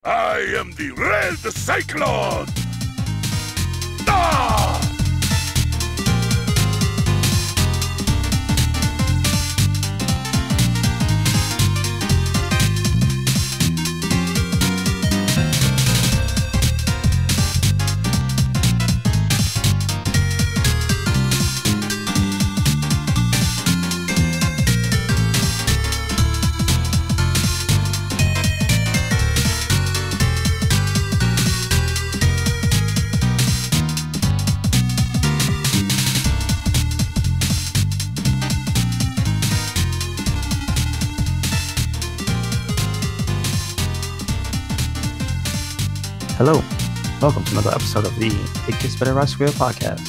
I am the Red Cyclone! Ah! Hello, welcome to another episode of the It Gets Better Right Square podcast.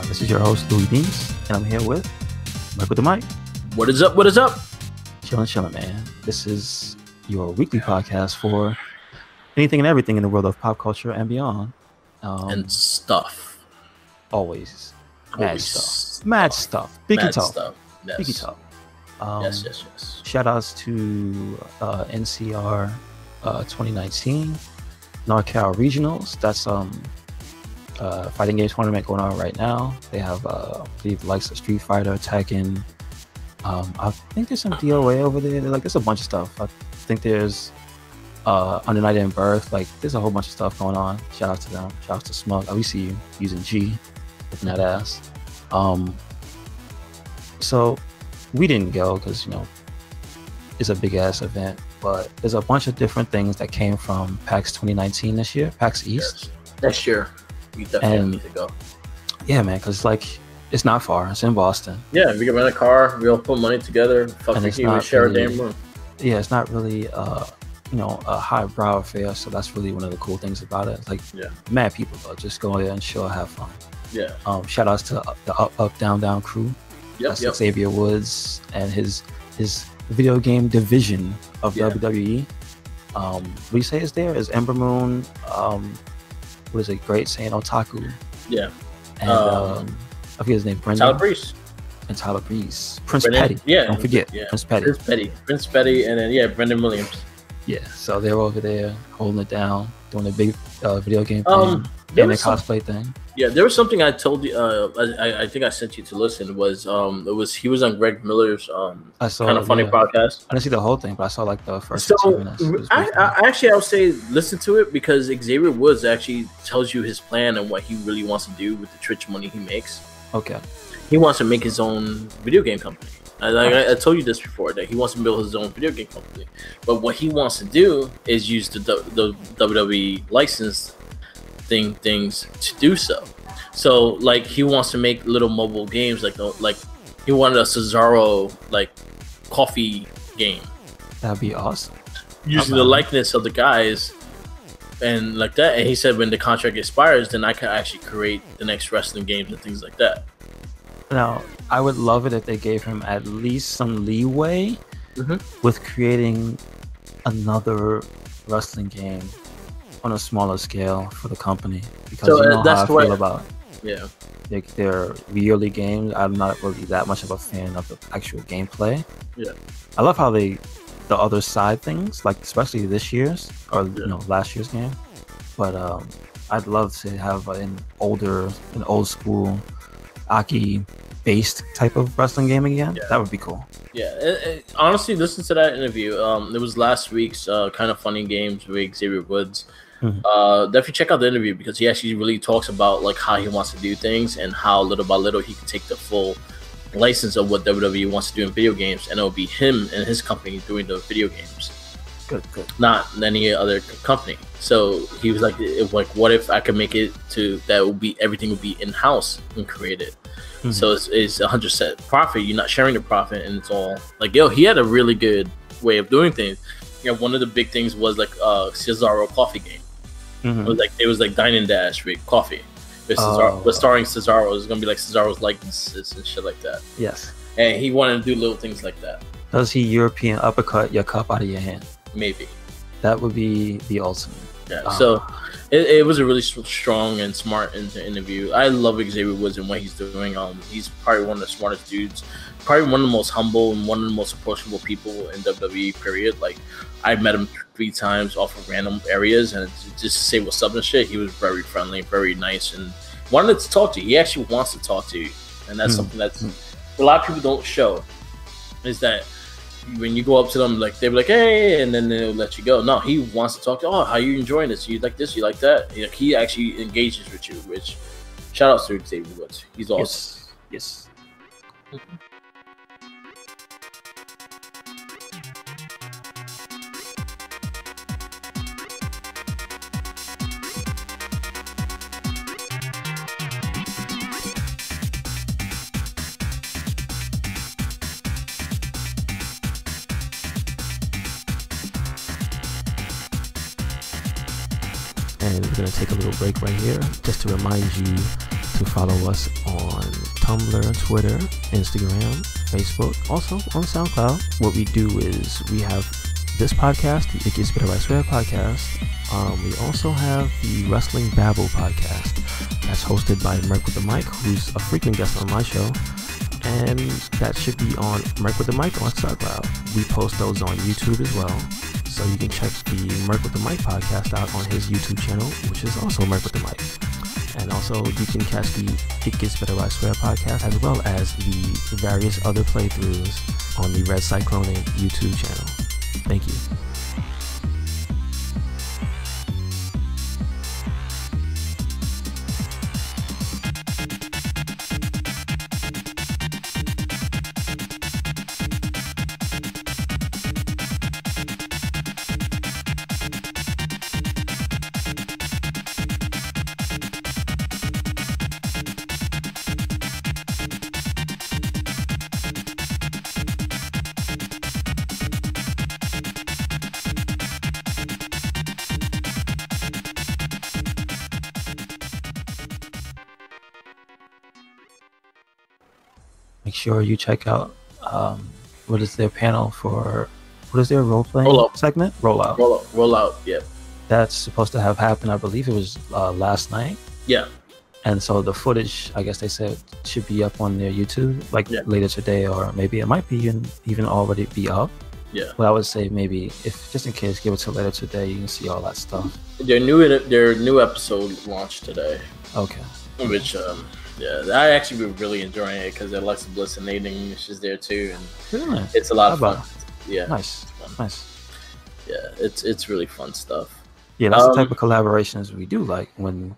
This is your host, Louis Beans, and I'm here with Michael the Mike. What is up? What is up? Chillin', man. This is your weekly podcast for anything and everything in the world of pop culture and beyond. And stuff. Always. Mad stuff. Biggie Mad talk. stuff. Yes. Biggie talk. Yes. Shout outs to NCR 2019. NorCal Regionals. That's fighting game tournament going on right now. They have I believe the likes of Street Fighter, Tekken. I think there's some DOA over there. There's a bunch of stuff. I think there's Under Night and Birth. There's a whole bunch of stuff going on. Shout out to them. Shout out to Smug. We see you using G, looking that ass. So we didn't go because it's a big ass event. But there's a bunch of different things that came from PAX 2019 this year, PAX East. Yes. Next year, we definitely need to go. Yeah, man, because it's not far. It's in Boston. Yeah, we can rent a car. We all put money together. We share a damn room. Yeah, it's not really a highbrow affair. So that's really one of the cool things about it. Mad people though, just go there and chill, have fun. Yeah. Shout outs to the Upup, Downdown crew. Yep. Xavier Woods and his video game division of WWE. What do you say is there? Is Ember Moon, what is it, Great Saiyan Otaku? Yeah. And I forget his name, Brendan. Tyler Breeze. And Tyler Breeze. Prince Brendan, Petty. Yeah. Don't forget. Yeah. Prince Petty. Prince Petty, and then Brendan Williams. Yeah, so they're over there holding it down, doing a big video game thing, and a cosplay thing. Yeah, there was something I told you. I think I sent you to listen. He was on Greg Miller's kind of funny podcast. I didn't see the whole thing, but I saw the first 2 minutes. I would say listen to it because Xavier Woods actually tells you his plan and what he really wants to do with the Twitch money he makes. Okay. He wants to make his own video game company. I told you this before, that he wants to build his own video game company. But what he wants to do is use the WWE license things to do so. So he wants to make little mobile games like he wanted a Cesaro coffee game. That'd be awesome. Using the likeness of the guys and like that. And he said when the contract expires, then I can actually create the next wrestling games and things like that. Now, I would love it if they gave him at least some leeway with creating another wrestling game on a smaller scale for the company, because how I feel about their yearly games. I'm not really that much of a fan of the actual gameplay. Yeah, I love how the other side things, especially this year's or last year's game. But I'd love to have an old school Aki based type of wrestling game again. That would be cool. Honestly, listen to that interview. It was last week's kind of funny games with Xavier Woods. Definitely check out the interview because he actually really talks about how he wants to do things and how little by little he can take the full license of what WWE wants to do in video games, and it'll be him and his company doing the video games. Good. Not any other company. So he was what if I could make it to that would be everything would be in house and created. So it's 100% profit. You're not sharing the profit, and it's all he had a really good way of doing things. One of the big things was Cesaro coffee game. It was Dine and Dash with coffee. But starring Cesaro, it's gonna be Cesaro's likenesses and shit like that. Yes. And he wanted to do little things like that. Does he European uppercut your cup out of your hand? Maybe. That would be the ultimate. Yeah, so it was a really strong and smart interview. I love Xavier Woods and what he's doing. He's probably one of the smartest dudes, probably one of the most humble and one of the most approachable people in WWE. Period. Like, I met him 3 times off of random areas, and just to say what's up and shit, he was very friendly, very nice, and wanted to talk to you. He actually wants to talk to you, and that's something that's a lot of people don't show. Is that when you go up to them, like they're like, "Hey," and then they'll let you go. No, he wants to talk to you. Oh, how you enjoying this? You like this? You like that? Like, he actually engages with you. Which, shout out to Xavier Woods. He's awesome. Yes. And we're going to take a little break right here just to remind you to follow us on Tumblr, Twitter, Instagram, Facebook, also on SoundCloud. What we do is we have this podcast, the It Gets Better I Swear podcast. We also have the Wrestling Babble podcast that's hosted by Merc with the Mic, who's a frequent guest on my show. And that should be on Merc with the Mic on SoundCloud. We post those on YouTube as well. So you can check the Merc with the Mic podcast out on his YouTube channel, which is also Merc with the Mic. And also you can catch the It Gets Better I Swear podcast, as well as the various other playthroughs on the RedCycloneInc YouTube channel. Thank you. Make sure you check out what is their panel for, what is their role-playing segment? Rollout, yeah. That's supposed to have happened, I believe it was last night. Yeah. And so the footage, I guess they said, should be up on their YouTube, like later today, or maybe it might be even already be up. Yeah. But I would say maybe, if just in case, give it till later today, you can see all that stuff. Their new episode launched today. Okay. Which yeah, I actually been really enjoying it because Alexa Bliss and Nathan is there too, and it's a lot of fun. Yeah, nice. Yeah, it's really fun stuff. Yeah, that's the type of collaborations we do like, when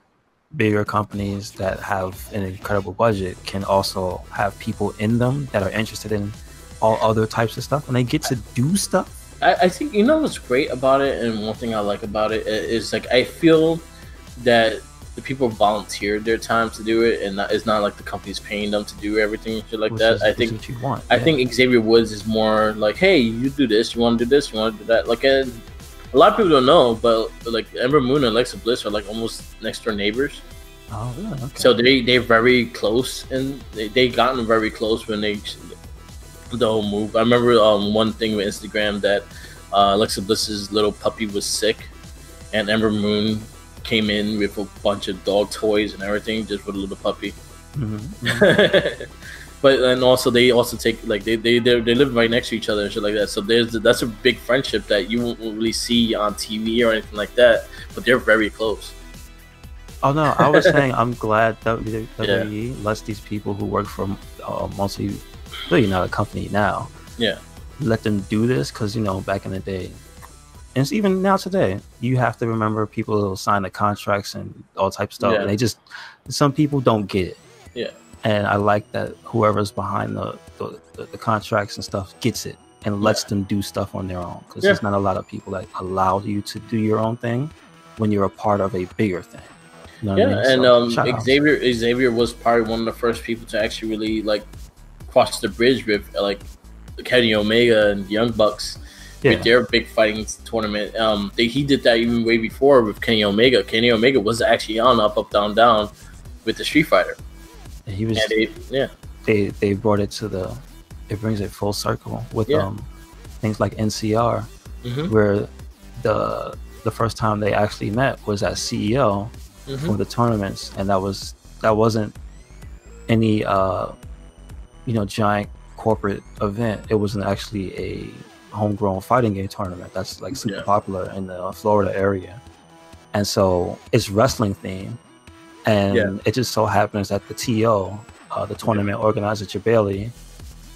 bigger companies that have an incredible budget can also have people in them that are interested in all other types of stuff, and they get to do stuff. I think, you know what's great about it, and one thing I like about it is, like, I feel that the people volunteered their time to do it, and it's not like the company's paying them to do everything and shit like that. I think what you want. I think Xavier Woods is more like, hey, you do this, you want to do this, you want to do that. Like, a lot of people don't know, but like Ember Moon and Alexa Bliss are like almost next door neighbors. Oh, really? Okay. So they're very close, and they gotten very close when the whole move. I remember one thing with Instagram that Alexa Bliss's little puppy was sick, and Ember Moon came in with a bunch of dog toys and everything, just with a little puppy. Mm-hmm. But and also they also take, like, they live right next to each other and shit like that. So that's a big friendship that you won't really see on TV or anything like that. But they're very close. Oh no, I was saying I'm glad that WWE lets these people who work for really not a company now. Yeah. Let them do this, because, you know, back in the day, and it's even now today, you have to remember people will sign the contracts and all types of stuff. And they just, some people don't get it. Yeah. And I like that whoever's behind the contracts and stuff gets it and lets them do stuff on their own. Because there's not a lot of people that allow you to do your own thing when you're a part of a bigger thing. You know what I mean? So, and Xavier was probably one of the first people to actually really, like, cross the bridge with, like, Kenny Omega and the Young Bucks. With their big fighting tournament. He did that even way before with Kenny Omega. Kenny Omega was actually on Up, Down, Down with the Street Fighter. And he was. And they brought it to it brings it full circle with things like NCR, where the first time they actually met was at CEO for the tournaments, and that wasn't any giant corporate event. It wasn't actually a homegrown fighting game tournament that's like super popular in the Florida area, and so it's wrestling themed, and it just so happens that the TO, the tournament organizer Jabali,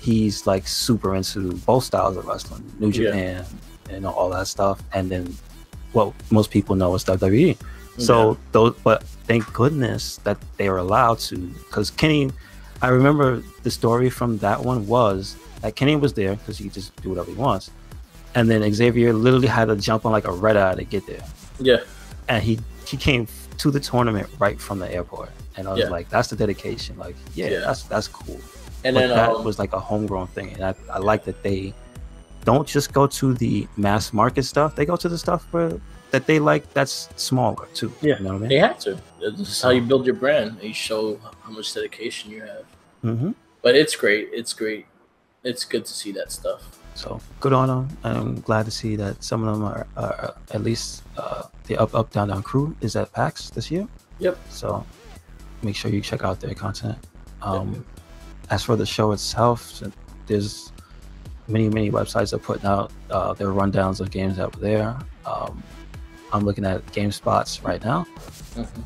he's like super into both styles of wrestling, New Japan, all that stuff, and then what most people know is WWE. So but thank goodness that they were allowed to, because Kenny, I remember the story from that one was that Kenny was there because he could just do whatever he wants, and then Xavier literally had to jump on like a red eye to get there. Yeah, and he came to the tournament right from the airport, and I was like, that's the dedication. Like, that's cool. And but then that was like a homegrown thing, and I like that they don't just go to the mass market stuff; they go to the stuff that they like that's smaller too. Yeah, you know what I mean? They have to. This is how you build your brand. You show how much dedication you have. But it's great. It's great. It's good to see that stuff. So good on them. I'm glad to see that some of them are at least the Up Down Down crew is at PAX this year. Yep. So make sure you check out their content. As for the show itself, there's many websites that are putting out their rundowns of games that were there. I'm looking at GameSpots right now,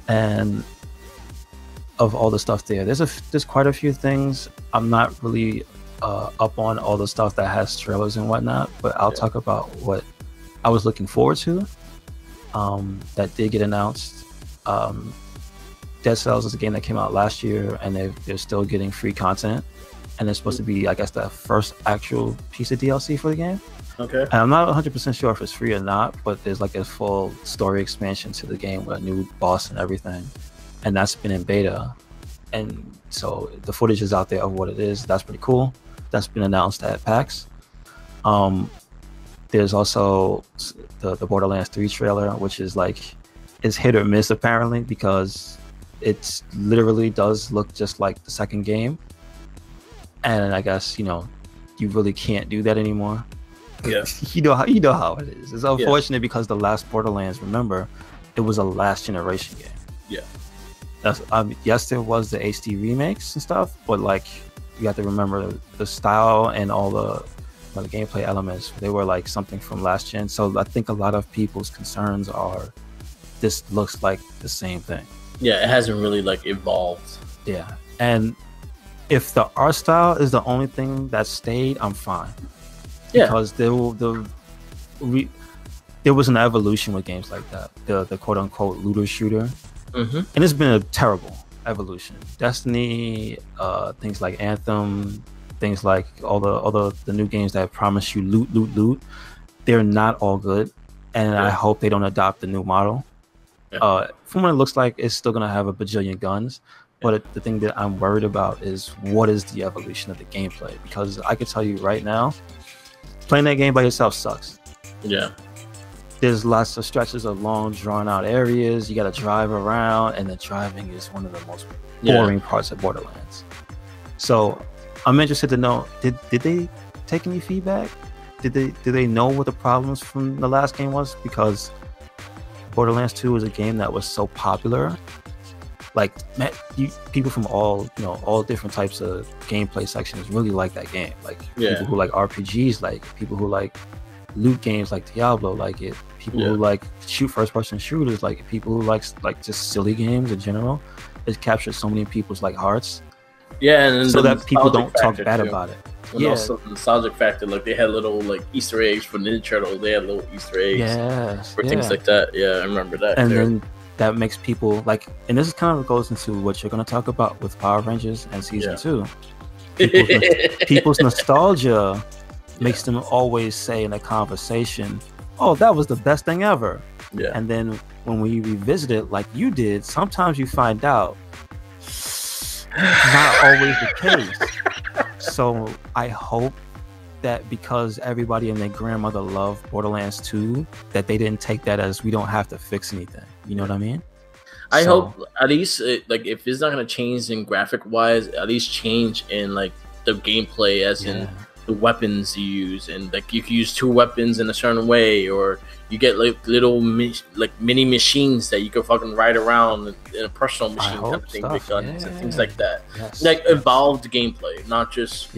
and of all the stuff there, there's quite a few things. I'm not really up on all the stuff that has trailers and whatnot, but I'll talk about what I was looking forward to that did get announced. Dead Cells is a game that came out last year, and they're still getting free content, and it's supposed to be, I guess, the first actual piece of DLC for the game. Okay. And I'm not 100% sure if it's free or not, but there's like a full story expansion to the game with a new boss and everything, and that's been in beta, and so the footage is out there of what it is. That's pretty cool. That's been announced at PAX. There's also the Borderlands 3 trailer, which is hit or miss apparently, because it literally does look just like the second game, and I guess you really can't do that anymore. Yeah, you know how it is. It's unfortunate because the last Borderlands, remember, it was a last generation game. Yeah, yes, there was the HD remakes and stuff, but you have to remember the style and all the gameplay elements. They were like something from last gen. So I think a lot of people's concerns are this looks like the same thing. Yeah, it hasn't really evolved. Yeah, and if the art style is the only thing that stayed, I'm fine. Yeah, because there was an evolution with games like that, the quote unquote looter shooter, and it's been a terrible evolution. Destiny, things like Anthem, things like all the new games that promise you loot, they're not all good, and I hope they don't adopt the new model. From what it looks like, it's still gonna have a bajillion guns, but the thing that I'm worried about is what is the evolution of the gameplay, because I can tell you right now, playing that game by yourself sucks. Yeah, there's lots of stretches of long drawn out areas. You got to drive around, and the driving is one of the most boring parts of Borderlands. So I'm interested to know, did they take any feedback? Did they know what the problems from the last game was? Because Borderlands 2 was a game that was so popular. People from all different types of gameplay sections really like that game. People who like RPGs, people who like loot games like Diablo like it. People who like shoot first-person shooters like it. People who like just silly games in general. It captures so many people's hearts. Yeah, and so that people don't talk bad about it. And also the nostalgic factor, they had little Easter eggs for Ninja Turtles. They had little Easter eggs for things like that. Yeah, I remember that. And then that makes people and this kind of goes into what you're going to talk about with Power Rangers and season 2. People's nostalgia makes them always say in a conversation, "Oh, that was the best thing ever." Yeah. And then when we revisit it, like you did, sometimes you find out not always the case. So I hope that because everybody and their grandmother loved Borderlands 2, that they didn't take that as we don't have to fix anything. You know what I mean? I hope at least if it's not going to change in graphic wise, at least change in the gameplay, as in the weapons you use, and like you can use 2 weapons in a certain way, or you get like little mini machines that you can fucking ride around in a personal machine kind of thing with guns and things like that. Like evolve the gameplay, not just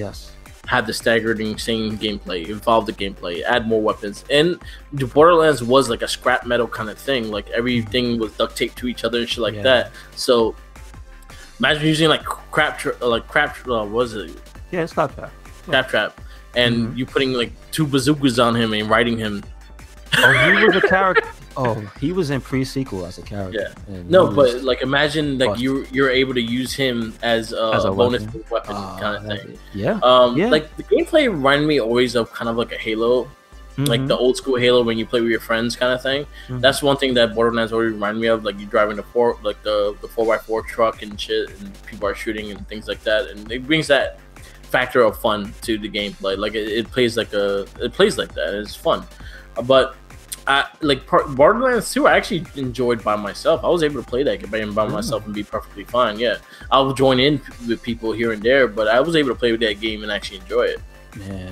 have the staggering same gameplay. Evolve the gameplay, add more weapons. And the Borderlands was like a scrap metal kind of thing. Like everything was duct taped to each other and shit like that. So imagine using like what was it? Yeah, it's Claptrap. Claptrap, and you putting like 2 bazookas on him and riding him. Oh, he was a character. Oh, he was in pre-sequel as a character. Yeah. No, but like imagine like you're able to use him as a bonus weapon kind of thing. Yeah. Like the gameplay reminded me always of kind of like a Halo. Like the old school Halo when you play with your friends kind of thing. That's one thing that Borderlands already reminded me of. Like you driving the 4x4 truck and shit, and people are shooting and things like that, and it brings that factor of fun to the gameplay. Like it plays like that. It's fun, but Borderlands 2 I actually enjoyed by myself. I was able to play that game by myself and be perfectly fine. Yeah, I'll join in with people here and there, but I was able to play with that game and actually enjoy it. Yeah,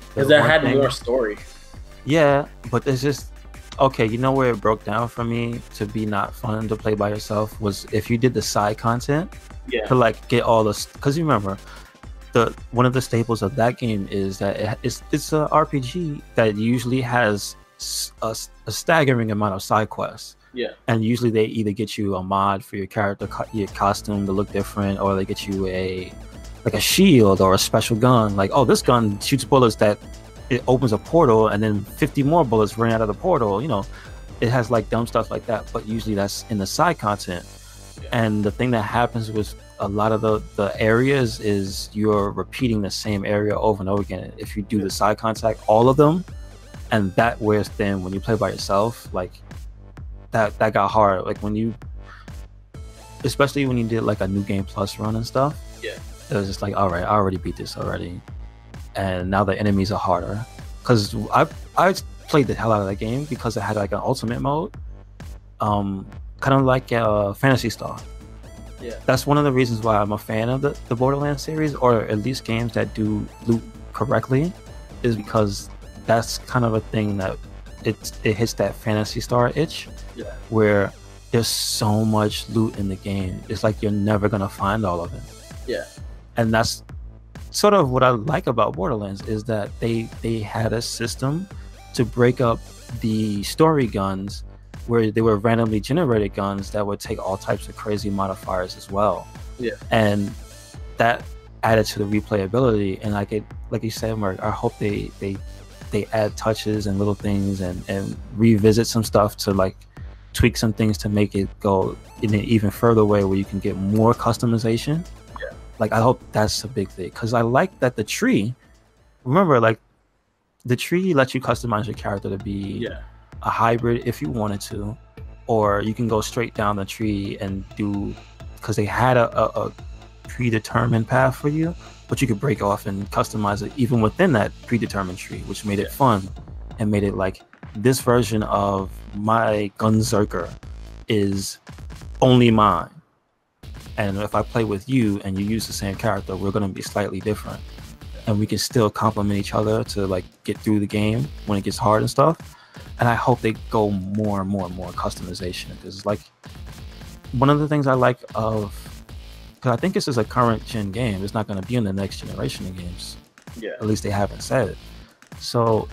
because it had more story. Yeah, but it's just okay. You know where it broke down for me to be not fun to play by yourself was if you did the side content. Yeah. To like get all the, because you remember one of the staples of that game is that it's a RPG that usually has a staggering amount of side quests. Yeah. And usually they either get you a mod for your character, your costume to look different, or they get you a shield or a special gun. Like, oh, this gun shoots bullets that it opens a portal, and then 50 more bullets run out of the portal. You know, it has like dumb stuff like that. But usually that's in the side content. Yeah. And the thing that happens with a lot of the areas is you're repeating the same area over and over again. If you do the side contact, all of them, and that wears thin when you play by yourself. Like that got hard. Like especially when you did like a New Game Plus run and stuff. Yeah. It was just like, all right, I already beat this already, and now the enemies are harder. Because I played the hell out of that game because it had like an ultimate mode, kind of like Phantasy Star. Yeah. That's one of the reasons why I'm a fan of the Borderlands series, or at least games that do loot correctly, is because that's kind of a thing that it hits that Phantasy Star itch. Yeah. Where there's so much loot in the game, it's like you're never gonna find all of it. Yeah. And that's sort of what I like about Borderlands, is that they had a system to break up the story guns, where they were randomly generated guns that would take all types of crazy modifiers as well. Yeah. And that added to the replayability. And like you said, Mark, I hope they add touches and little things and revisit some stuff to like tweak some things to make it go in an even further way where you can get more customization. Yeah. Like I hope that's a big thing, because I like that the tree, remember, like the tree lets you customize your character to be a hybrid if you wanted to, or you can go straight down the tree and do, because they had a predetermined path for you, but you could break off and customize it even within that predetermined tree, which made it fun and made it like, this version of my Gunzerker is only mine, and if I play with you and you use the same character, we're going to be slightly different, and we can still complement each other to like get through the game when it gets hard and stuff. And I hope they go more and more and more customization, because like one of the things I like of, because I think this is a current gen game, it's not going to be in the next generation of games. Yeah. At least they haven't said it. So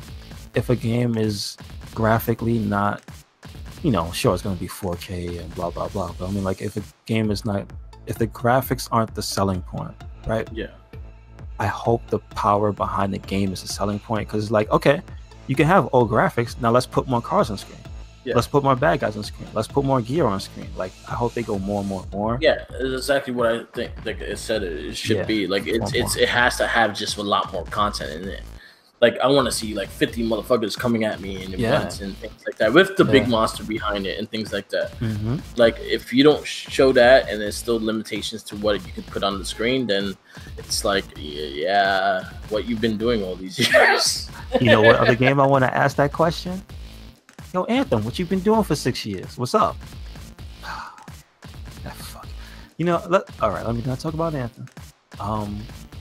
if a game is graphically not, sure, it's going to be 4K and blah blah blah, but I mean, like, if a game is not, if the graphics aren't the selling point, right? Yeah. I hope the power behind the game is the selling point, because like, okay, you can have old graphics, now let's put more cars on screen. Yeah. Let's put more bad guys on screen. Let's put more gear on screen. Like, I hope they go more and more and more. Yeah, it's exactly what I think. Like it said, it should be. Like it has to have just a lot more content in it. Like I want to see like 50 motherfuckers coming at me in events and things like that, with the big monster behind it and things like that. Mm-hmm. Like if you don't show that and there's still limitations to what you can put on the screen, then it's like, what you've been doing all these years. You know what other game I want to ask that question? Yo, Anthem, what you been doing for 6 years? What's up? Fuck. All right, let me not talk about Anthem.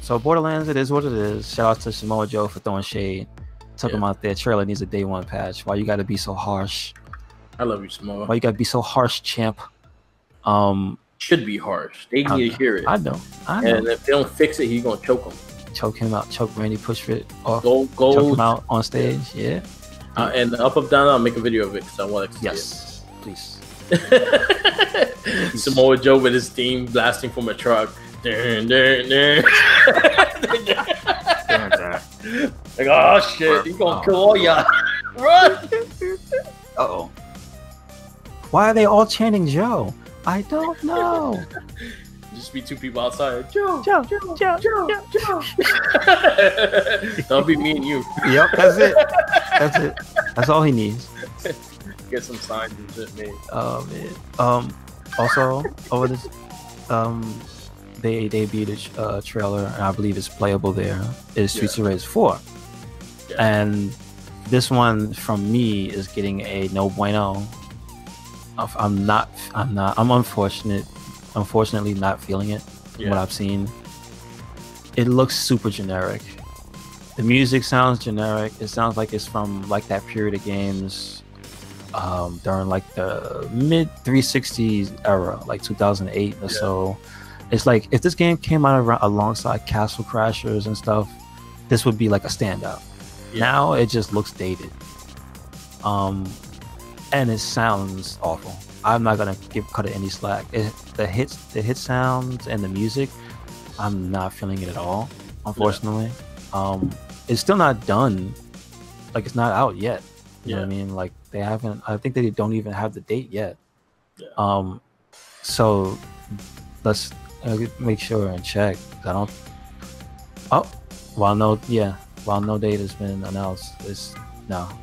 So Borderlands, it is what it is. Shout out to Samoa Joe for throwing shade. Took him out there. Trailer needs a day one patch. Why you gotta be so harsh? I love you, Samoa. Why you gotta be so harsh, champ? Should be harsh. They need to hear it. I know. And if they don't fix it, he's gonna choke him. Choke him out. Choke Randy Pushfit off. Go. Choke him out on stage. Yeah. And up, down. I'll make a video of it because I want to see it. Please. Samoa Joe with his theme blasting from a truck. Like, oh shit, he's gonna kill all y'all. Run! Uh-oh. Why are they all chanting Joe? I don't know. Just be two people outside. Joe. That'll be me and you. Yep, that's it. That's all he needs. Get some signs and shit made. Oh man. Also over this they debuted a trailer, and I believe it's playable there, is Streets of Rage 4. Yeah. And this one from me is getting a no bueno. I'm unfortunately not feeling it from what I've seen. It looks super generic. The music sounds generic. It sounds like it's from like that period of games during like the mid 360s era, like 2008 or so. It's like if this game came out alongside Castle Crashers and stuff, this would be like a standout. Now it just looks dated, and it sounds awful. I'm not gonna cut it any slack. The hit sounds and the music, I'm not feeling it at all, unfortunately. It's still not done, like it's not out yet. You know what I mean? Like they haven't. I think they don't even have the date yet. So let's make sure and check. I don't. While no date has been announced,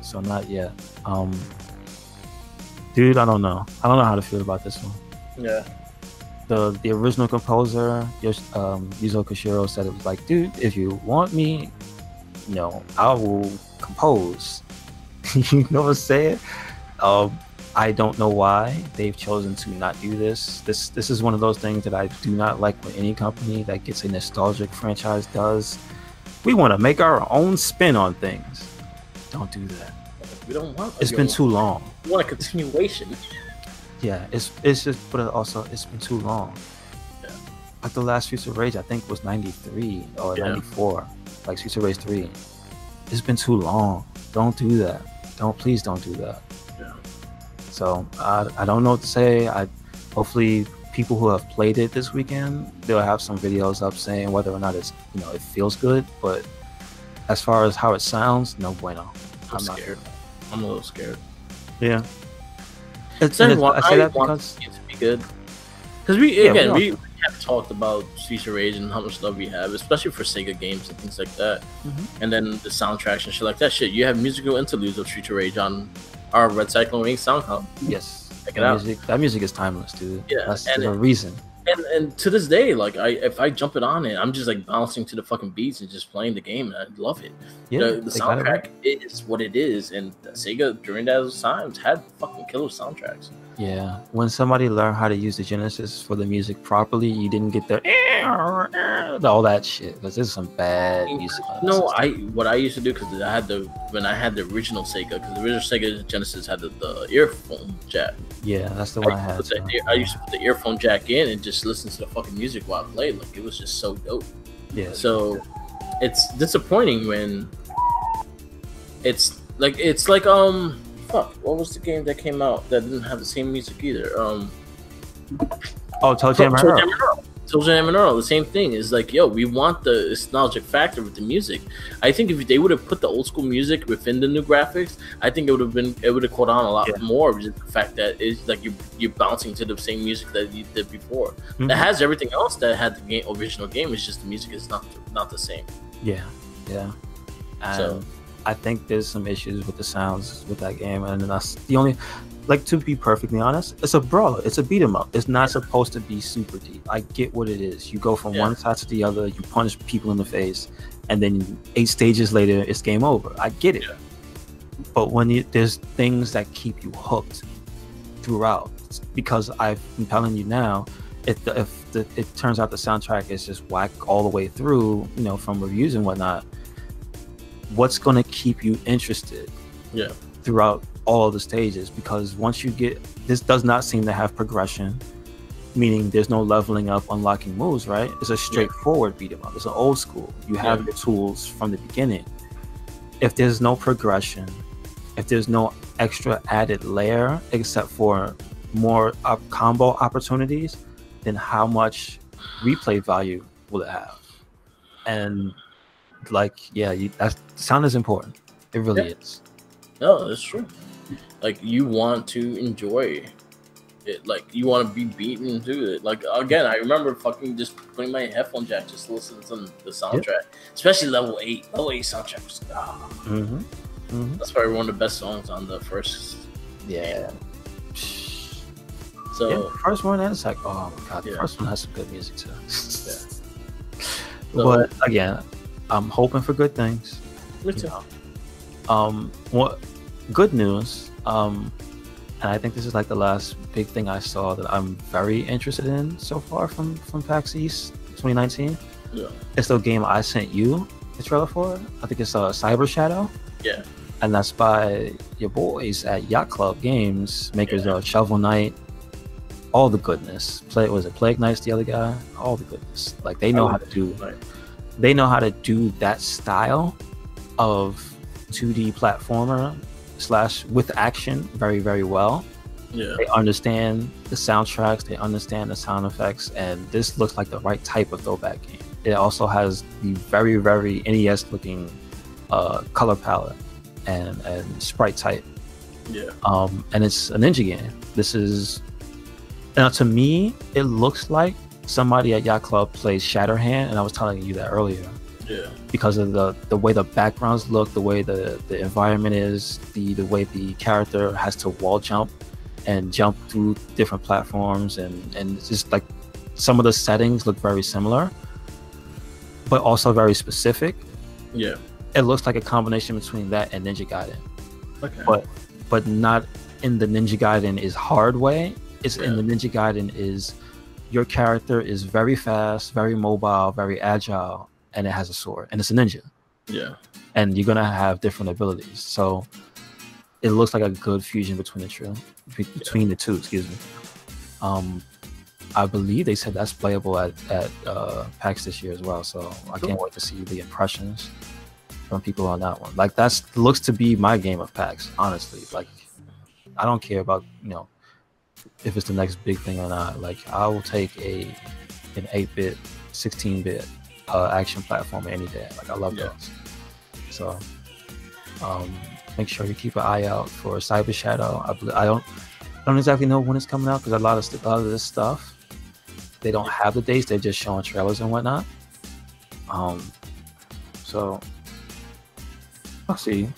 so not yet. Dude, I don't know how to feel about this one. The original composer, Yuzo Koshiro, said it was like, dude, if you want me, I will compose. You know what I'm saying? I don't know why they've chosen to not do this. This is one of those things that I do not like when any company that gets a nostalgic franchise does. We want to make our own spin on things. Don't do that. We don't want. It's been too long. We want a continuation. Yeah, it's just, but also it's been too long. Like the last Streets of Rage, I think was 93 or 94. Like Streets of Rage 3. It's been too long. Don't do that. Please don't do that. So I don't know what to say. Hopefully people who have played it this weekend, they'll have some videos up saying whether or not it's it feels good. But as far as how it sounds, no bueno. I'm not scared. I'm a little scared. Yeah. I say that because it to be good. Because we have talked about Streets of Rage and how much love we have, especially for Sega games and things like that. And then the soundtracks and shit like that. Shit, you have musical interludes of Streets of Rage on our RedCycloneInc SoundCloud. Yes, check it out. That music is timeless, dude. Yeah, that's the reason. And to this day, like if I jump it on it, I'm just like bouncing to the fucking beats and just playing the game, and I love it. Yeah, the soundtrack is what it is, and Sega during those times had fucking killer soundtracks. Yeah, when somebody learned how to use the Genesis for the music properly, you didn't get all that shit, because there's some bad music. No, what I used to do, because when I had the original Sega, because the original Sega Genesis had the earphone jack. Yeah, that's the one I had. I used to put the earphone jack in and just listen to the fucking music while I played. Like, it was just so dope. Yeah. So it's disappointing when it's like fuck, what was the game that came out that didn't have the same music either? Toe Jam and Earl. Toe Jam and Earl, the same thing. Is like, yo, we want the nostalgic factor with the music. I think if they would have put the old school music within the new graphics, I think it would have caught on a lot more. Just the fact that it's like you're bouncing to the same music that you did before. That has everything else that had the original game. It's just the music is not the same. Yeah. And I think there's some issues with the sounds with that game, and that's the only. Like, to be perfectly honest, it's a brawler. It's a beat 'em up. It's not supposed to be super deep. I get what it is. You go from one side to the other. You punch people in the face, and then 8 stages later, it's game over. I get it. But when there's things that keep you hooked throughout, because I'm telling you now, it turns out the soundtrack is just whack all the way through, you know, from reviews and whatnot, what's going to keep you interested throughout all of the stages? Because once you get, this does not seem to have progression, meaning there's no leveling up, unlocking moves, right? It's a straightforward beat 'em up. It's an old school. You have your tools from the beginning. If there's no progression, if there's no extra added layer except for more combo opportunities, then how much replay value will it have? And like, that sound is important. It really is. No, that's true. Like, you want to enjoy it. Like, you want to be beaten to it. Like, again, I remember fucking just putting my headphone jack just to listen to the soundtrack, especially level 8. Level 8 soundtrack was that's probably one of the best songs on the first. So the first one, and it's like, oh my god, the first one has some good music too. So, but again, I'm hoping for good things. Me too. What good news? And I think this is like the last big thing I saw that I'm very interested in so far from PAX East 2019. Yeah, it's the game I sent you the trailer for. I think it's Cyber Shadow. Yeah, and that's by your boys at Yacht Club Games, makers of Shovel Knight. All the goodness. Was it Plague Knight's the other guy? All the goodness. Like, they know how to do. They know how to do that style of 2D platformer / with action very, very well. Yeah. They understand the soundtracks. They understand the sound effects, and this looks like the right type of throwback game. It also has the very, very NES looking color palette and sprite type. Yeah. And it's a ninja game. This is. Now, to me, it looks like somebody at Yacht Club plays Shatterhand, and I was telling you that earlier. Yeah. Because of the way the backgrounds look, the way the environment is, the way the character has to wall jump and jump through different platforms, and it's just like some of the settings look very similar, but also very specific. Yeah. It looks like a combination between that and Ninja Gaiden. Okay. But not in the Ninja Gaiden is hard way. It's in the Ninja Gaiden is your character is very fast, very mobile, very agile, and it has a sword, and it's a ninja. Yeah. And you're gonna have different abilities. So it looks like a good fusion between the two. Excuse me. I believe they said that's playable at PAX this year as well. So I can't wait to see the impressions from people on that one. Like, that's looks to be my game of PAX, honestly. Like, I don't care about, you know, if it's the next big thing or not. Like, I will take an 8-bit, 16-bit action platform any day. Like, I love those. So make sure you keep an eye out for Cyber Shadow. I don't exactly know when it's coming out, because a lot of this stuff, they don't have the dates. They're just showing trailers and whatnot. So I'll see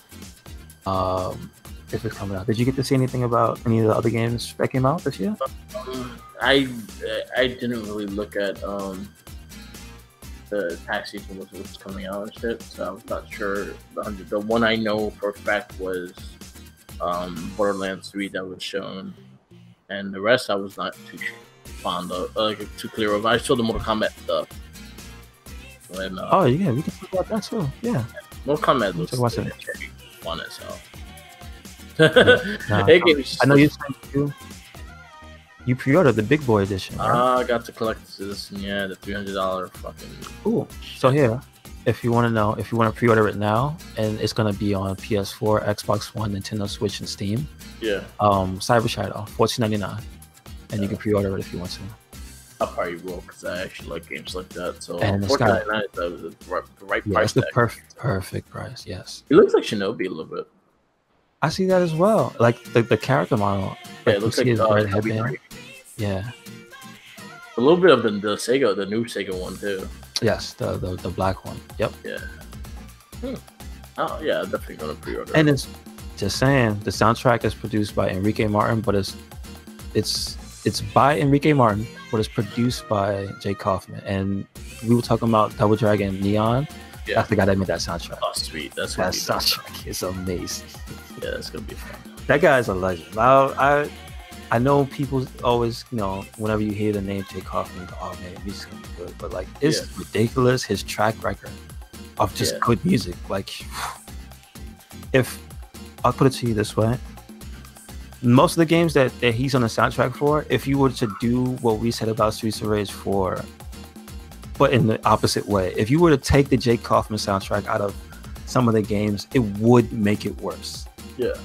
if it's coming out. Did you get to see anything about any of the other games that came out this year? I didn't really look at the PAX season was coming out and shit, so I was not sure. The one I know for a fact was Borderlands 3 that was shown, and the rest I was not too fond of, too clear of. I saw the Mortal Kombat stuff. And, oh yeah, we can talk about that too. Yeah, Mortal Kombat looks fun as hell. I know you pre-ordered the big boy edition, right? I got the collector's edition, the $300 fucking. Cool. So here, if you want to pre-order it now, and it's gonna be on PS4, Xbox One, Nintendo Switch, and Steam. Yeah. Cyber Shadow, $14.99, and you can pre-order it if you want to. I probably will, because I actually like games like that. So $14.99 is the right price. It's the perfect price. Yes. It looks like Shinobi a little bit. I see that as well. Like the character model. Yeah, it looks like red headband. Yeah. A little bit of the Sega, the new Sega one too. Yes, the black one. Yep. Yeah. Oh yeah, I'm definitely gonna pre-order. And it's just saying, the soundtrack is produced by Enrique Martin, but it's by Enrique Martin, but it's produced by Jay Kaufman. And we were talking about Double Dragon Neon. Yeah. That's the guy that made that soundtrack. Oh, sweet. That soundtrack is amazing. Yeah, that's gonna be fun. That guy's a legend. I know people always, whenever you hear the name Jake Kaufman, you go, oh man, music's gonna be good. But like, it's ridiculous his track record of just good music. Like, if I'll put it to you this way, most of the games that he's on the soundtrack for, if you were to do what we said about Streets of Rage 4, but in the opposite way, if you were to take the Jake Kaufman soundtrack out of some of the games, it would make it worse. Yeah.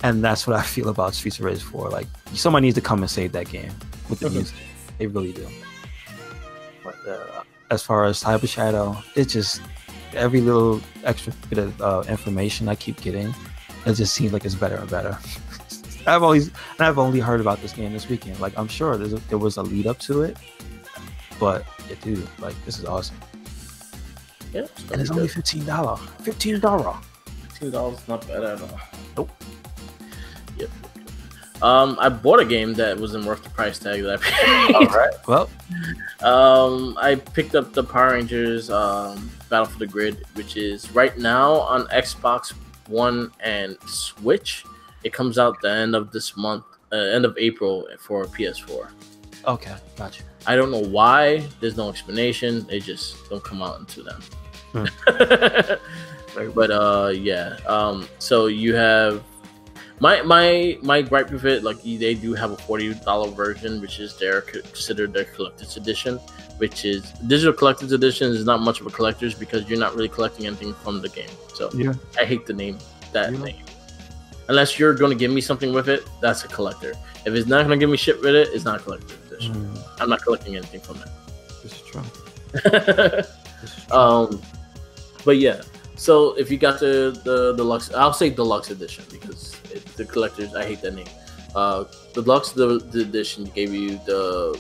And that's what I feel about Streets of Rage 4. Like, somebody needs to come and save that game with the music. They really do. But as far as Cyber Shadow, it's just every little extra bit of information I keep getting, it just seems like it's better and better. I've only heard about this game this weekend. Like, I'm sure there was a lead up to it, but yeah, dude, like, this is awesome. Yeah, and it's only $15. $15, not bad at all. Nope. Yep. I bought a game that wasn't worth the price tag that I paid. All right. Well, I picked up the Power Rangers Battle for the Grid, which is right now on Xbox One and Switch. It comes out the end of this month, end of April for PS4. Okay, gotcha. I don't know why. There's no explanation. They just don't come out until then. But so you have my gripe with it. Like, they do have a $40 version, which is considered their collector's edition. Which is digital collector's edition is not much of a collector's because you're not really collecting anything from the game. So I hate the name name. Unless you're going to give me something with it, that's a collector. If it's not going to give me shit with it, it's not a collector's edition. I'm not collecting anything from it. This is true. But yeah, so if you got the deluxe, I'll say deluxe edition because the collectors, I hate that name. The deluxe edition gave you the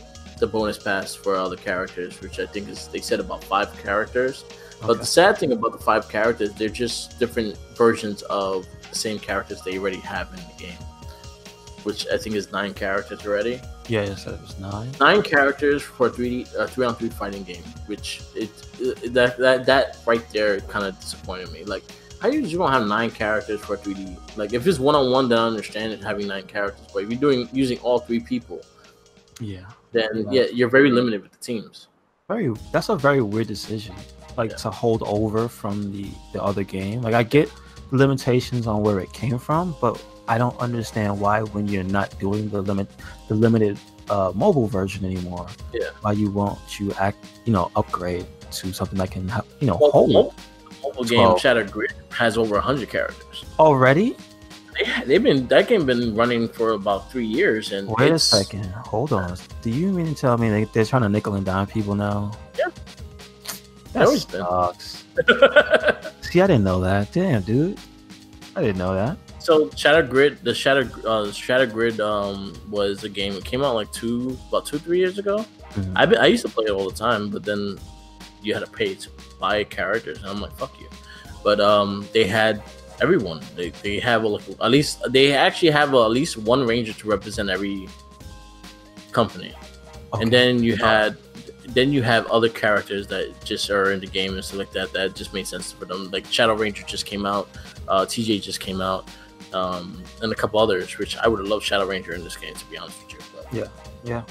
bonus pass for all the characters, which I think is, they said about 5 characters. Okay. But the sad thing about the 5 characters, they're just different versions of the same characters they already have in the game, which I think is 9 characters already. Yeah, you said it was 9. 9 characters for a 3-on-3 fighting game, which that right there kind of disappointed me. Like, how do you don't have 9 characters for a 3D? Like, if it's 1-on-1, then I understand it having 9 characters. But if you're using all 3 people, then you're very limited with the teams. That's a very weird decision. Like, to hold over from the other game. Like, I get limitations on where it came from, but I don't understand why, when you're not doing the limited mobile version anymore, why you upgrade to something that can hold. Mobile game Shattered Grid has over 100 characters already. That game been running for about 3 years. And wait a second, hold on. Do you mean to tell me they're trying to nickel and dime people now? Yeah, that sucks. See, I didn't know that. Damn, dude, I didn't know that. So Shattered Grid, the Shattered Grid was a game that came out like 2-3 years ago. Mm-hmm. I used to play it all the time, but then you had to pay to buy characters, and I'm like, fuck you. But they had everyone. They have at least one ranger to represent every company, and then you have other characters that just are in the game and stuff like that. That just made sense for them. Like Shadow Ranger just came out, TJ just came out, and a couple others, which I would have loved Shadow Ranger in this game, to be honest with you. But, yeah.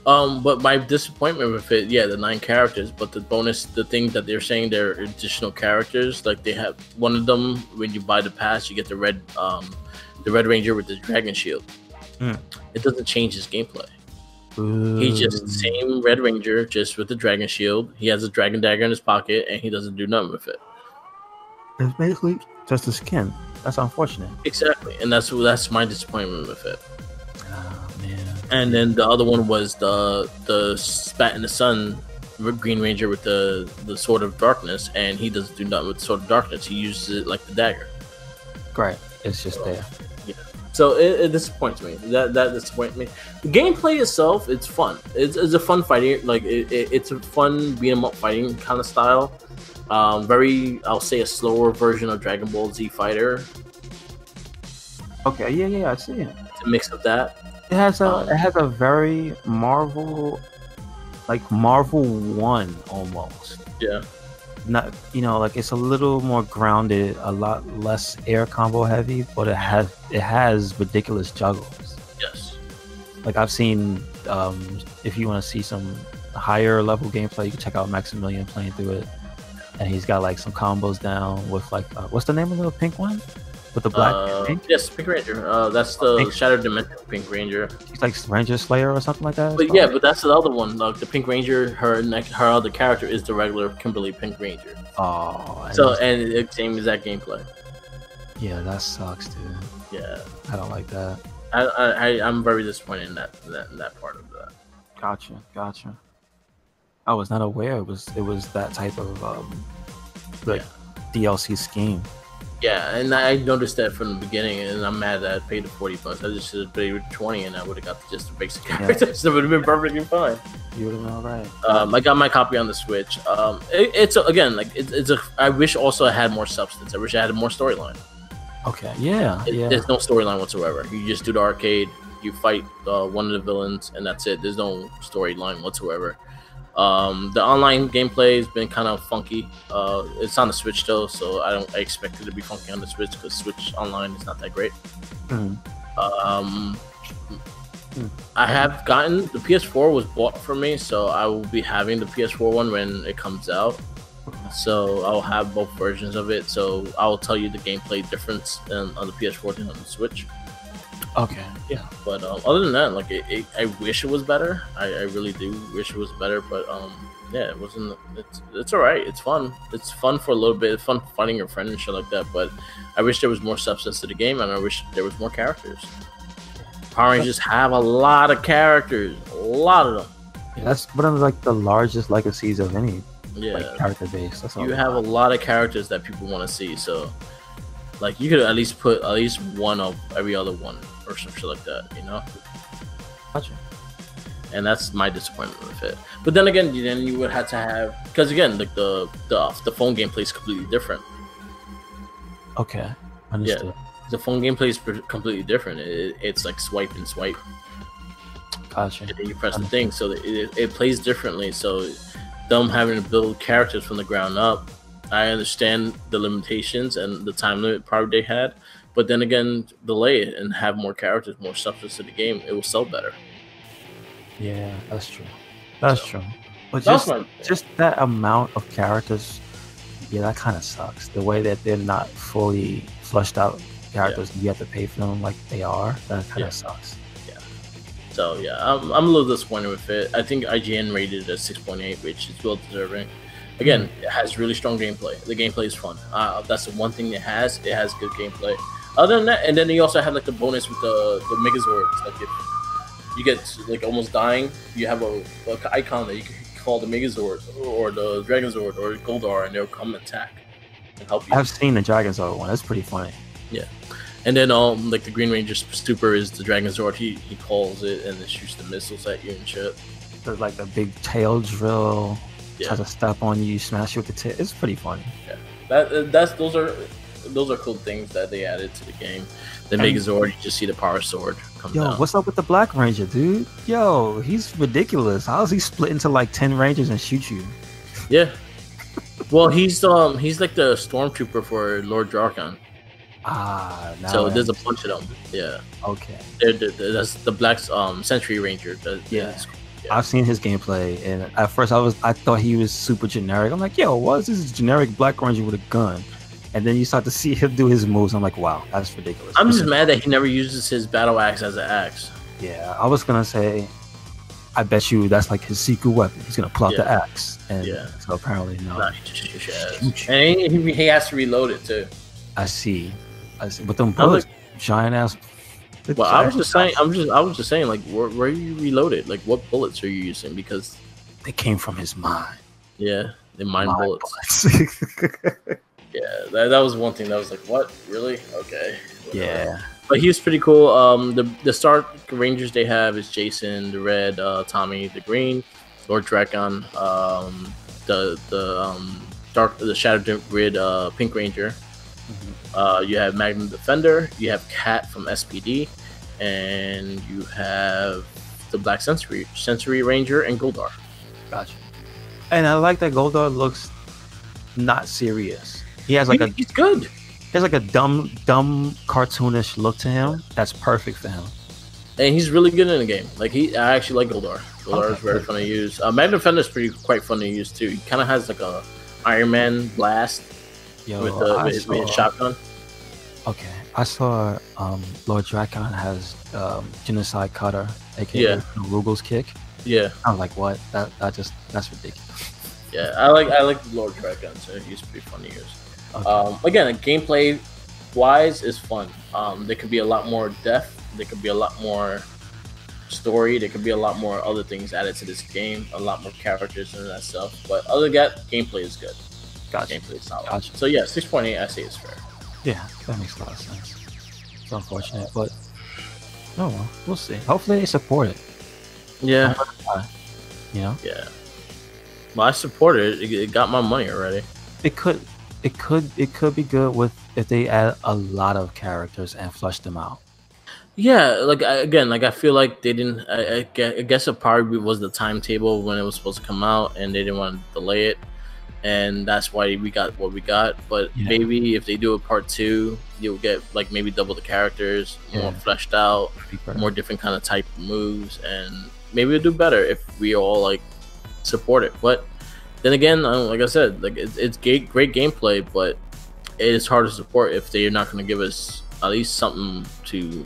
But my disappointment with it, the 9 characters, but the thing that they're saying they're additional characters, like they have one of them, when you buy the pass, you get the Red Ranger with the dragon shield. It doesn't change his gameplay. He's just the same Red Ranger, just with the dragon shield. He has a dragon dagger in his pocket, and he doesn't do nothing with it. It's basically just a skin. That's unfortunate. Exactly, and that's my disappointment with it. Oh man! And then the other one was the Spat in the Sun Green Ranger with the Sword of Darkness, and he doesn't do nothing with the Sword of Darkness. He uses it like the dagger. Great, it's just there. Yeah. So it disappoints me. That disappoints me. The gameplay itself, it's fun. It's a fun fighting. Like it's a fun beat 'em up fighting kind of style. I'll say a slower version of Dragon Ball Z Fighter. Okay, yeah, I see it. It's a mix of that. It has a very Marvel 1 almost. Yeah. Not like it's a little more grounded, a lot less air combo heavy, but it has ridiculous juggles. Yes. Like I've seen, if you want to see some higher level gameplay, you can check out Maximilian playing through it, and he's got like some combos down with like what's the name of the pink one with the black pink? Yes, Pink Ranger. That's the Shattered Dimension Pink Ranger. She's like Ranger Slayer or something like that. But yeah, but that's the other one. Like the Pink Ranger, her other character is the regular Kimberly Pink Ranger. Oh, so and it's same exact gameplay. Yeah, that sucks, dude. Yeah, I don't like that. I'm very disappointed in that part of that. Gotcha. I was not aware it was that type of DLC scheme. Yeah, and I noticed that from the beginning, and I'm mad that I paid the $40. I just should have paid $20, and I would have got just the basic characters. It would have been perfectly fine. You would have been all right. I got my copy on the Switch. It's again like it's a. I wish also I had more substance. I wish I had more storyline. Okay. Yeah. There's no storyline whatsoever. You just do the arcade. You fight one of the villains, and that's it. There's no storyline whatsoever. The online gameplay has been kind of funky. It's on the Switch though, so I expect it to be funky on the Switch because Switch online is not that great. I have gotten the PS4 was bought for me, so I will be having the PS4 one when it comes out. So I'll have both versions of it. So I'll tell you the gameplay difference on the PS4 and on the Switch. Okay. Yeah, but other than that, like I wish it was better. I really do wish it was better, but yeah, it wasn't. It's all right. It's fun. It's fun for a little bit. It's fun fighting your friend and shit like that. But I wish there was more substance to the game, and I wish there was more characters. Power Rangers have a lot of characters, a lot of them. Yeah, that's one of like the largest legacies of any like, character base. That's you have a lot of characters that people want to see. So, like, you could at least put at least one of every other one or some shit like that, you know? Gotcha. And that's my disappointment with it. But then again, you would have to have, because again, like the phone gameplay is completely different. Okay, understood. Yeah, the phone gameplay is completely different. It's like swipe and swipe. Gotcha. And then you press the thing, so it plays differently. So them having to build characters from the ground up, I understand the limitations and the time limit probably they had. But then again, delay it and have more characters, more substance to the game. It will sell better. Yeah, that's true. That's true. But just that amount of characters, yeah, that kind of sucks. The way that they're not fully flushed out characters, you have to pay for them like they are. That kind of sucks. Yeah. So yeah, I'm a little disappointed with it. I think IGN rated it at 6.8, which is well deserving. Again, it has really strong gameplay. The gameplay is fun. That's the one thing it has. It has good gameplay. Other than that, and then you also have like the bonus with the Megazords. Like if you get like almost dying, you have a icon that you can call the Megazord or the Dragonzord or Goldar, and they'll come attack and help you. I've seen the Dragonzord one. That's pretty funny. Yeah, and then like the Green Ranger Super is the Dragonzord. He calls it and it shoots the missiles at you and shit. There's like a big tail drill. Tries to step on you, smash you with the tail. It's pretty funny. Yeah, those are cool things that they added to the game. The Megazord, you just see the Power Sword come down. What's up with the Black Ranger, dude? Yo, he's ridiculous. How is he split into like 10 Rangers and shoot you? Yeah. Well, he's like the Stormtrooper for Lord Jarkon. So there's a bunch of them. Yeah. Okay. That's the Black Century Ranger. Yeah. I've seen his gameplay, and at first I thought he was super generic. I'm like, yo, what is this generic Black Ranger with a gun? And then you start to see him do his moves. I'm like, wow, that's ridiculous. I'm just mad that he never uses his battle axe as an axe. Yeah, I was gonna say, I bet you that's like his secret weapon. He's gonna pull out the axe, and so apparently no. Nah, he just shoots your ass. And he has to reload it too. I see. But them bullets, giant ass. Well, I was just saying, like, where you reloaded? Like, what bullets are you using? Because they came from his mind. Yeah, they mind bullets. Yeah, that was one thing that was like, what? Really? Okay. Yeah. But he was pretty cool. The Stark Rangers they have is Jason, the Red, Tommy, the Green, Lord Dragon, the Shattered Grid, Pink Ranger. You have Magnum Defender. You have Cat from SPD, and you have the Black Sensory Ranger and Goldar. Gotcha. And I like that Goldar looks not serious. He has like he's good. He has like a dumb cartoonish look to him. That's perfect for him. and he's really good in the game. Like I actually like Goldar. Goldar is very fun to use. Magnum Fender is quite fun to use too. He kind of has like a Iron Man blast with his shotgun. Okay, I saw Lord Drakon has Genocide Cutter, aka Rugel's kick. Yeah, I'm like, what? That's ridiculous. Yeah, I like Lord Drakon, so he's pretty fun to use. Okay. Again, gameplay wise is fun. There could be a lot more depth. There could be a lot more story. There could be a lot more other things added to this game. A lot more characters and that stuff. But other than that, gameplay is good. Gotcha. Gameplay is solid. Gotcha. So yeah, 6.8 I say is fair. Yeah, that makes a lot of sense. It's unfortunate, but oh well, we'll see. Hopefully they support it. Yeah. You know? Yeah. Well, I support it. It got my money already. It could be good if they add a lot of characters and flush them out. Yeah, like I feel like they didn't. I guess it probably was the timetable when it was supposed to come out, and they didn't want to delay it, and that's why we got what we got. But maybe if they do a part 2, you'll get like maybe double the characters, more fleshed out, more different kind of type of moves, and maybe it'll do better if we all like support it. But then again, like I said, like it's great gameplay, but it is hard to support if they're not going to give us at least something to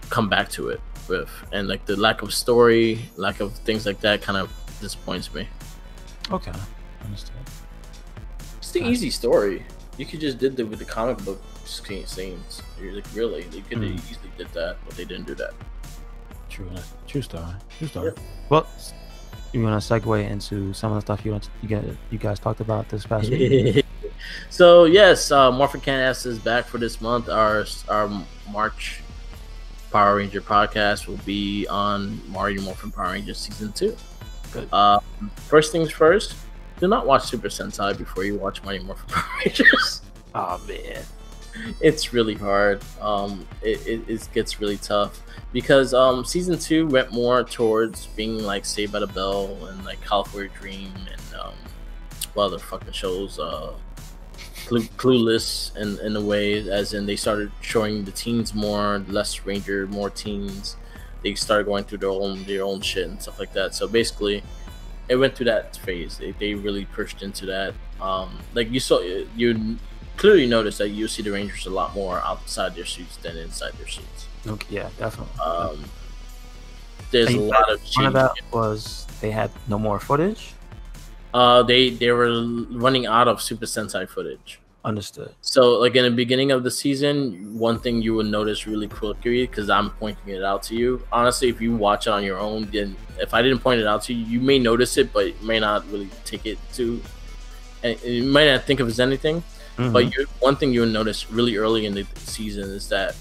come back to it with. And like the lack of story, lack of things like that kind of disappoints me. Okay, understand. It's the easy story. You could just did that with the comic book scenes. You're like, really, they could have easily did that, but they didn't do that. True story. Yeah. Well, you want to segue into some of the stuff you guys talked about this past week? So yes, Morphing is back for this month. Our March Power Ranger podcast will be on Mario Morphin Power Rangers Season 2. Good. First things first, do not watch Super Sentai before you watch Mighty Morphin Power Rangers. Oh man, it's really hard. It gets really tough because Season 2 went more towards being like Saved by the Bell and like California Dream and other fucking shows. Clueless in a way, as in they started showing the teens more, less Ranger, more teens. They started going through their own shit and stuff like that. So basically, it went through that phase. They really pushed into that. Like you clearly noticed that you see the Rangers a lot more outside their suits than inside their suits. Okay, yeah, definitely. There's a lot of change. One of that was they had no more footage. They were running out of Super Sentai footage. Understood. So, like in the beginning of the season, one thing you will notice really quickly, because I'm pointing it out to you. Honestly, if you watch it on your own, then if I didn't point it out to you, you may notice it, but you may not really take it to, and you might not think of it as anything. Mm-hmm. But one thing you'll notice really early in the season is that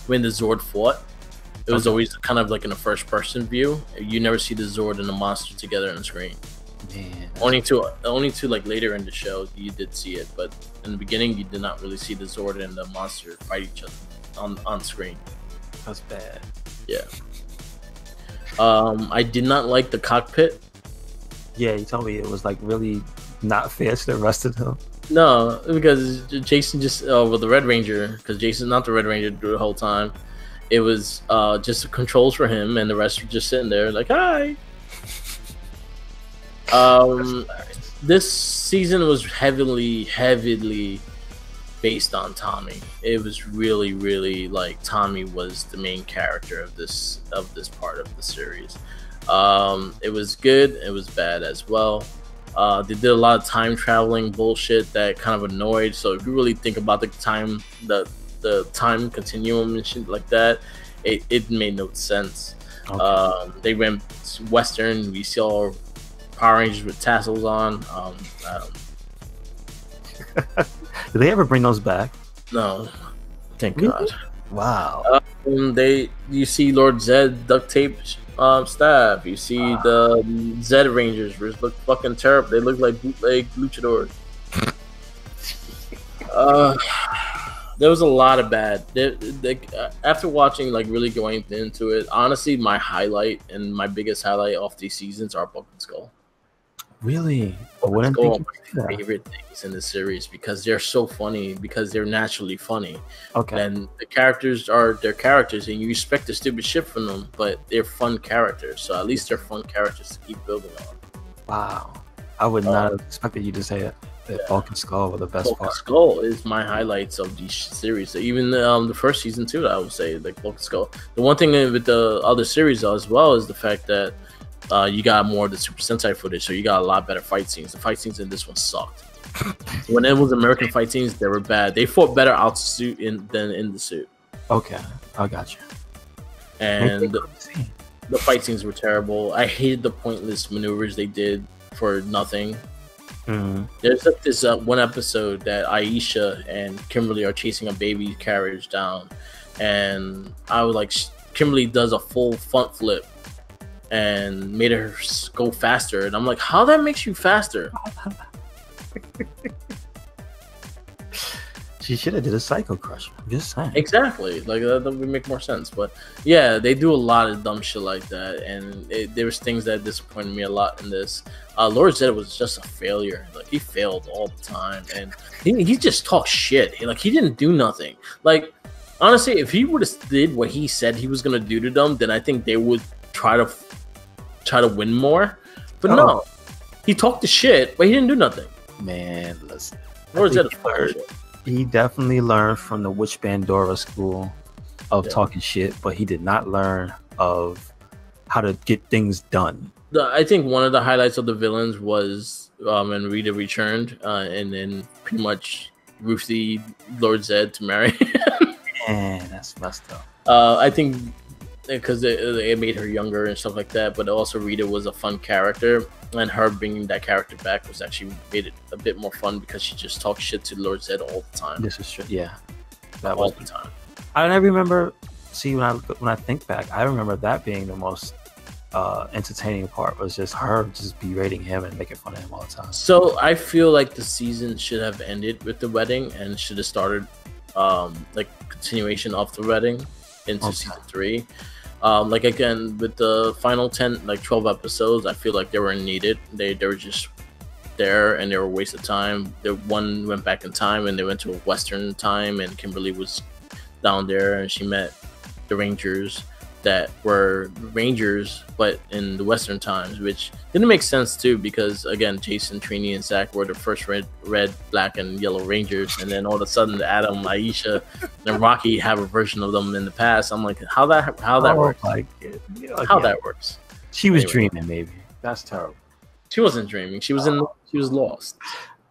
when the Zord fought, it was always kind of like in a first-person view. You never see the Zord and the monster together on the screen. Man, only to like later in the show you did see it, but in the beginning you did not really see the Zord and the monster fight each other on screen. That's bad. Yeah. I did not like the cockpit. Yeah, you told me it was like really not fair to the rest of them. No, because Jason just with the Red Ranger, because Jason's not the Red Ranger the whole time. It was just the controls for him, and the rest were just sitting there like, hi. This season was heavily based on Tommy. It was really like Tommy was the main character of this part of the series. It was good. It was bad as well. They did a lot of time traveling bullshit that kind of annoyed. So if you really think about the time continuum and shit like that, it made no sense. Okay. They went Western. We saw Power Rangers with tassels on. Did they ever bring those back? No, thank God. Wow. You see Lord Zed duct tape staff. You see the Zed Rangers, which look fucking terrible. They look like bootleg luchadors. There was a lot of bad. After watching, like really going into it, honestly, my highlight and my biggest highlight of these seasons are Broken Skull. Really? I wouldn't Go think on you could do my that. favorite things in the series because they're so funny, because they're naturally funny. Okay. And the characters are their characters, and you expect the stupid shit from them, but they're fun characters. So at least they're fun characters to keep building on. Wow. I would not have expected you to say it. That Bulk and Skull were the best Bulk part. and Skull is my highlights of the series. Even the first season too, I would say, like Bulk and Skull. The one thing with the other series as well is the fact that you got more of the Super Sentai footage, so you got a lot better fight scenes. The fight scenes in this one sucked. When it was American fight scenes, they were bad. They fought better out the suit than in the suit. Okay, I got you. And the fight scenes were terrible. I hated the pointless maneuvers they did for nothing. Mm-hmm. There's like this one episode that Aisha and Kimberly are chasing a baby carriage down, and I was like, Kimberly does a full front flip and made her go faster, and I'm like, how that makes you faster? She should have did a Psycho Crush. I'm just saying. Exactly, like that would make more sense. But yeah, they do a lot of dumb shit like that, and there was things that disappointed me a lot in this. Lord Zed was just a failure. Like he failed all the time, and he just talked shit. He didn't do nothing. Like honestly, if he would have did what he said he was gonna do to them, then I think they would try to win more. But no, he talked the shit, but he didn't do nothing. Man, listen. Lord Zed he definitely learned from the Witch Bandora school of talking shit, but he did not learn of how to get things done. I think one of the highlights of the villains was when Rita returned and then pretty much roofed Lord Zed to marry him. Man, that's messed up. I think because it made her younger and stuff like that, but also Rita was a fun character, and her bringing that character back was actually made it a bit more fun because she just talked shit to Lord Zed all the time. This is true. Yeah, that all was the time. I remember. See, when I think back, I remember that being the most entertaining part was just her just berating him and making fun of him all the time. So I feel like the season should have ended with the wedding and should have started like continuation of the wedding into season 3. Like again with the final 12 episodes, I feel like they were needed. They were just there and they were a waste of time. The one went back in time and they went to a Western time, and Kimberly was down there and she met the Rangers that were Rangers but in the Western times, which didn't make sense too, because again Jason, Trini, and Zach were the first red, black, and yellow Rangers, and then all of a sudden Adam, Aisha, and Rocky have a version of them in the past. I'm like, how that works? That works? She was dreaming, maybe. That's terrible. She wasn't dreaming. She was she was lost.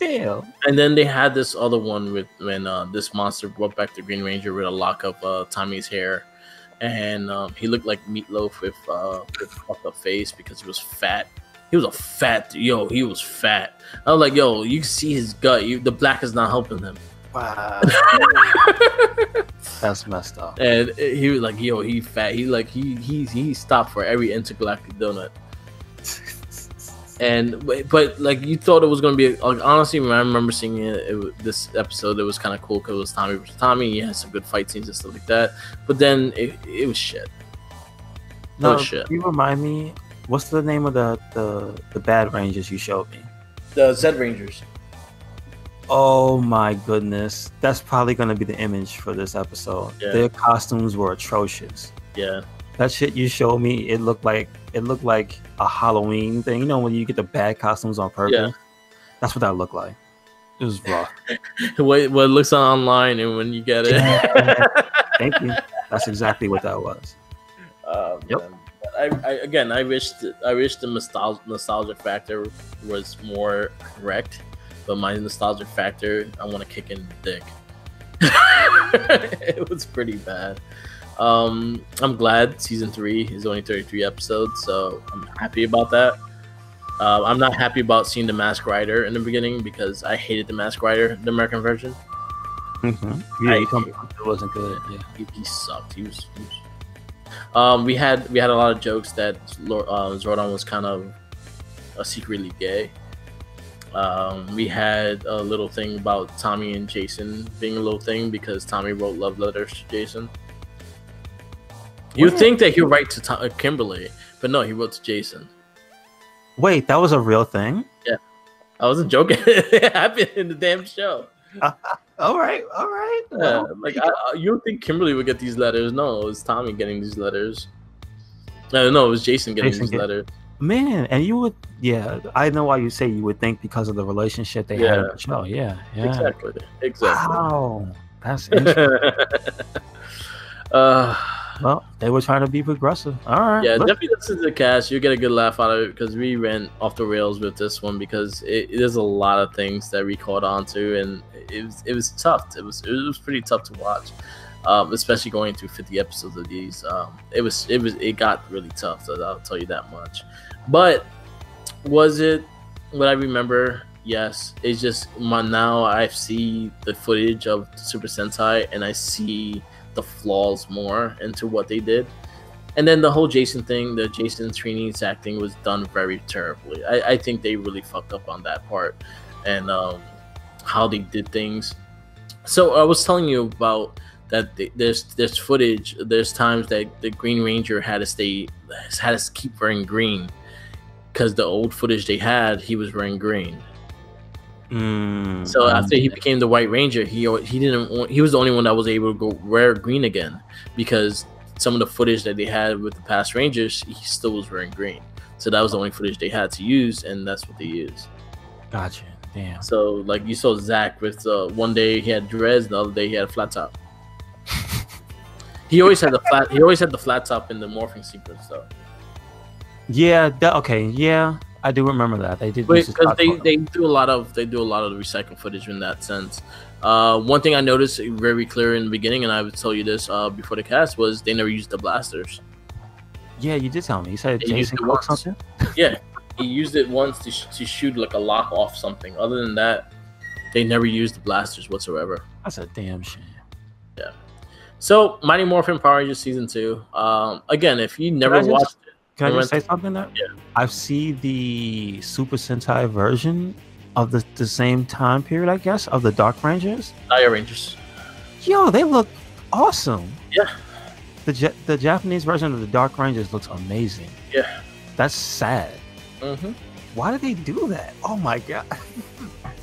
Damn. And then they had this other one with when this monster brought back the Green Ranger with a lock of Tommy's hair. And he looked like Meatloaf with fucked up face because he was fat. He was a fat he was fat. I was like, yo, you can see his gut. The black is not helping him. Wow. That's messed up. And he was like, yo, he fat. He stopped for every intergalactic donut. But like you thought it was gonna be like, honestly, when I remember seeing this episode, it was kind of cool because it was Tommy versus Tommy. He had some good fight scenes and stuff like that. But then it was shit. No, shit. You remind me. What's the name of the bad Rangers you showed me? The Zed Rangers. Oh my goodness, that's probably gonna be the image for this episode. Yeah. Their costumes were atrocious. Yeah. That shit you showed me, it looked like a Halloween thing. You know when you get the bad costumes on purpose? Yeah. That's what that looked like. It was rough. what it looks online and when you get it. Thank you. That's exactly what that was. Yep. I wish the nostalgia factor was more correct, but my nostalgia factor, I want to kick in the dick. It was pretty bad. I'm glad season 3 is only 33 episodes, so I'm happy about that. I'm not happy about seeing the Masked Rider in the beginning because I hated the Masked Rider, the American version. Mm-hmm. Yeah, it wasn't good. Yeah, he sucked. He was. We had a lot of jokes that Zordon was kind of secretly gay. We had a little thing about Tommy and Jason being a little thing because Tommy wrote love letters to Jason. You'd think that he'd write to Kimberly, but no, he wrote to Jason. Wait, that was a real thing? Yeah, I wasn't joking. It happened in the damn show. All right. Well, you would think Kimberly would get these letters. No, it was Tommy getting these letters. No, it was Jason getting these letters. Man, and you would, I know why you say you would think because of the relationship they had on the show. Yeah. Exactly. Wow, that's interesting. Well, they were trying to be progressive. All right. Yeah, definitely listen to the cast. You get a good laugh out of it because we ran off the rails with this one because there's a lot of things that we caught on to, and it was tough. It was pretty tough to watch, especially going through 50 episodes of these. It got really tough. So I'll tell you that much. But was it what I remember? Yes. It's just now I see the footage of Super Sentai and I see the flaws more into what they did. And then the whole Jason thing, the Jason Trini's acting was done very terribly. I think they really fucked up on that part and how they did things. So I was telling you about that there's footage, there's times that the Green Ranger had to keep wearing green because the old footage they had, he was wearing green. So after he became the White Ranger, he was the only one that was able to go wear green again because some of the footage that they had with the past Rangers, he still was wearing green. So that was the only footage they had to use, and that's what they used. Gotcha. Damn. So like you saw Zach with one day he had dreads, the other day he had a flat top. He always had the flat top in the morphing sequence though. Yeah. Okay. Yeah. I do remember that they did because they do a lot of the recycled footage in that sense. One thing I noticed very clear in the beginning, and I would tell you this before the cast, was they never used the blasters. Yeah, you did tell me. You said Jason cooked something. Yeah, he used it once to shoot like a lock off something. Other than that, they never used the blasters whatsoever. That's a damn shame. Yeah. So Mighty Morphin Power Rangers Season 2. Again, if you never watched it. Can I just say something there? Yeah. I've seen the Super Sentai version of the same time period, I guess, of the Dark Rangers. Dire Rangers. Yo, they look awesome. Yeah. The Japanese version of the Dark Rangers looks amazing. Yeah. That's sad. Mm-hmm. Why did they do that? Oh my god.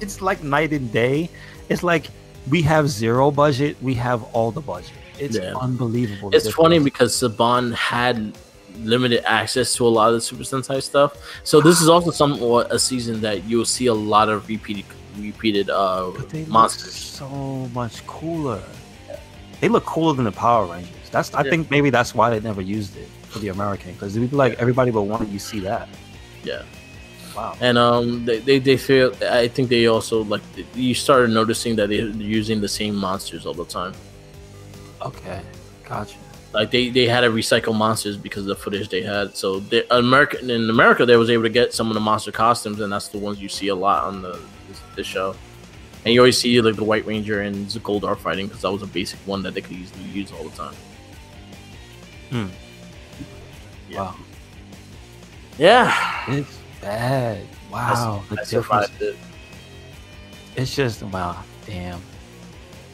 It's like night and day. It's like we have zero budget, we have all the budget. It's unbelievable. It's funny because Saban had limited access to a lot of the Super Sentai stuff. So this is also a season that you'll see a lot of repeated monsters. Look so much cooler. They look cooler than the Power Rangers. I think maybe that's why they never used it for the American, because it would be like everybody but one you see that. Yeah. Wow. And they feel. I think they also like you started noticing that they're using the same monsters all the time. Okay, gotcha. Like they had to recycle monsters because of the footage they had. So in America, they was able to get some of the monster costumes, and that's the ones you see a lot on the show. And you always see like the White Ranger and Goldar fighting because that was a basic one that they could easily use all the time. Yeah. Wow. Yeah. It's bad. Wow. I survived it. It's just wow. Damn.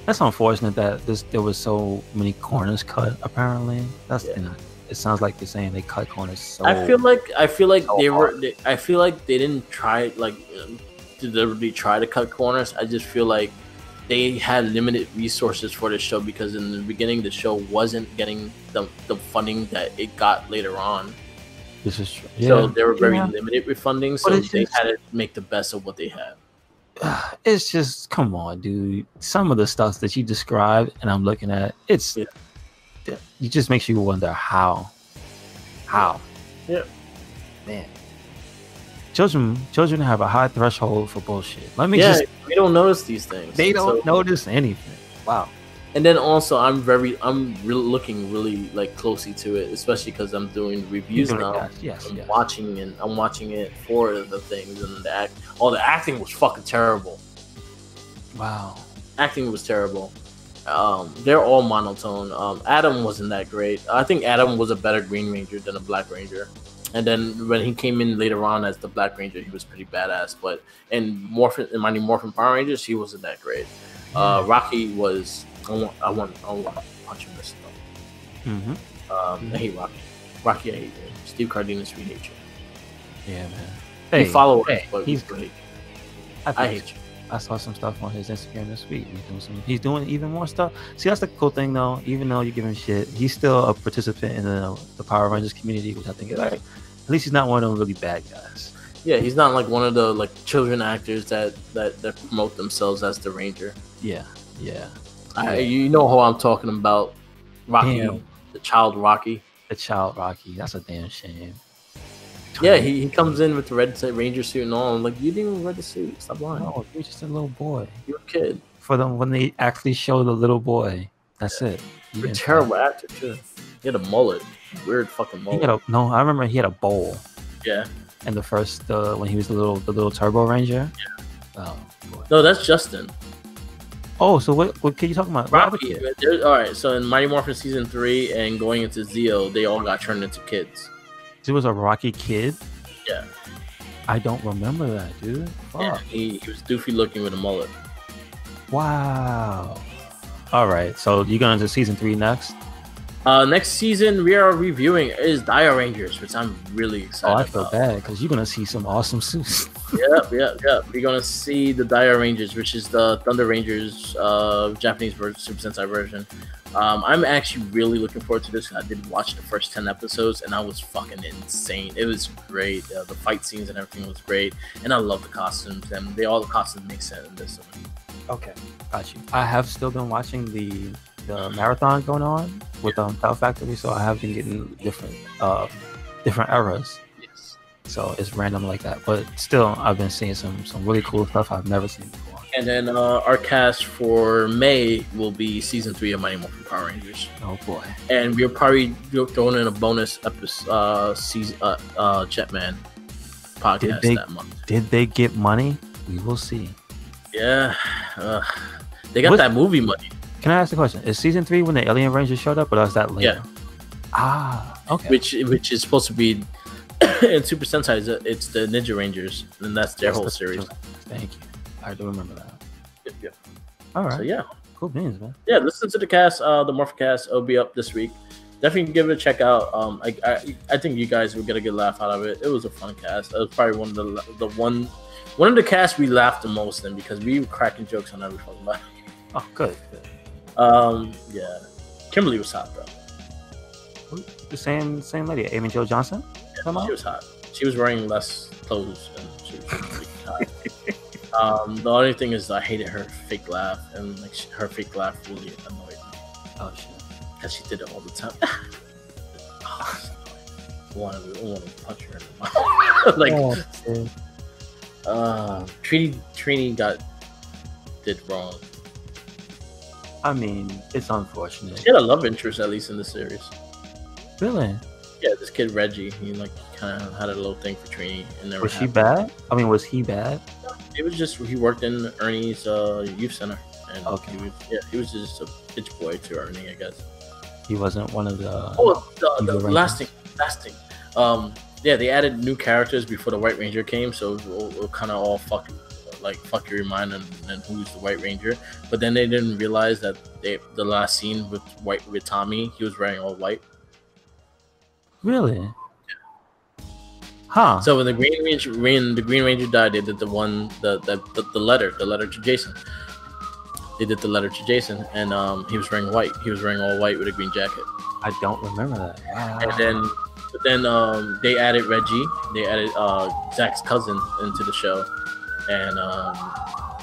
That's unfortunate that there was so many corners cut. Apparently, it sounds like you're saying they cut corners. So I feel like so they were. hard. I feel like they didn't try to deliberately try to cut corners. I just feel like they had limited resources for the show because in the beginning the show wasn't getting the funding that it got later on. This is true. So they were very limited with funding. So they had to make the best of what they had. It's just, come on, dude. Some of the stuff that you described and I'm looking at, it just makes you wonder how. Yeah. Man. Children have a high threshold for bullshit. We don't notice these things. They don't notice anything. Wow. And then also, I'm looking really like closely to it, especially because I'm doing reviews now. I'm watching it for the things, and the acting was fucking terrible. Wow. Acting was terrible. They're all monotone. Adam wasn't that great. I think Adam was a better Green Ranger than a Black Ranger. And then when he came in later on as the Black Ranger, he was pretty badass. But in Mighty Morphin Power Rangers, he wasn't that great. Rocky was. I want to punch him this stuff. I hate Rocky. I hate him. Steve Cardenas, we hate you. Yeah, man. Hey, follow hey, but he's great. I hate you. I saw some stuff on his Instagram this week. He's doing even more stuff. See, that's the cool thing, though. Even though you give him shit, he's still a participant in the Power Rangers community, which I think is like, at least he's not one of them really bad guys. Yeah, he's not like one of the like children actors that promote themselves as the Ranger. Yeah. You know who I'm talking about, Rocky, Damn. the child Rocky. The child Rocky. That's a damn shame. Yeah, he comes in with the red Ranger suit and all. I'm like, you didn't even wear the suit. Stop lying. No, you're just a little boy. You're a kid. For them, when they actually show the little boy, that's it. You're a terrible actor too. He had a mullet, weird fucking mullet. I remember he had a bowl. Yeah. And the first, when he was the little Turbo Ranger. Yeah. Oh boy. No, that's Justin. Oh, so what kid you talking about? Rocky. All right. So in Mighty Morphin season 3 and going into Zeo, they all got turned into kids. There was a Rocky kid. Yeah. I don't remember that, dude. Fuck. Yeah, he was doofy looking with a mullet. Wow. All right. So you going into season 3 next? Next season we are reviewing is Dire Rangers, which I'm really excited about. I feel bad because you're gonna see some awesome suits. Yep. We're gonna see the Dire Rangers, which is the Thunder Rangers, Japanese version, Super Sentai version. I'm actually really looking forward to this. I did watch the first 10 episodes, and I was fucking insane. It was great. The fight scenes and everything was great, and I love the costumes, and all the costumes make sense in this one. Okay, got you. I have still been watching the marathon going on with Tell Factory, so I have been getting different eras. Yes. So it's random like that, but still, I've been seeing some really cool stuff I've never seen before. And then our cast for May will be season 3 of Mighty Morphin Power Rangers. Oh boy! And we're probably throwing in a bonus episode, season Jetman podcast that month. Did they get money? We will see. Yeah, they got that movie money. Can I ask a question? Is season 3 when the Alien Rangers showed up, or was that later? Yeah. Ah, okay. Which is supposed to be in Super Sentai. It's the Ninja Rangers, and that's their whole series. Thank you. I do remember that. Yep. All right. So yeah, cool beans, man. Yeah, listen to the cast. The Morph cast will be up this week. Definitely give it a check out. I think you guys will get a good laugh out of it. It was a fun cast. It was probably one of the casts we laughed the most in because we were cracking jokes on every fucking line. Oh, good. Yeah. Kimberly was hot though. The same lady, Amy Jo Johnson. Yeah, she was hot. She was wearing less clothes and she was really hot. The only thing is I hated her fake laugh, and like her fake laugh really annoyed me. Oh shit! Because she did it all the time. I wanted to punch her in the mouth. Trini did wrong. I mean, it's unfortunate. She had a love interest, at least in the series. Really? Yeah, this kid Reggie. He kind of had a little thing for Trini, and was she bad? I mean, was he bad? It was just he worked in Ernie's youth center, and okay. He was just a bitch boy to Ernie, I guess. He wasn't one of the. The last thing. Yeah, they added new characters before the White Ranger came, so we'll kind of all fuck your mind and who's the White Ranger. But then they didn't realize that the last scene with Tommy, he was wearing all white. Really? Yeah. Huh. So when the Green Ranger died, they did the letter to Jason. They did the letter to Jason, and he was wearing white. He was wearing all white with a green jacket. I don't remember that. Wow. And then they added Reggie. They added Zach's cousin into the show, and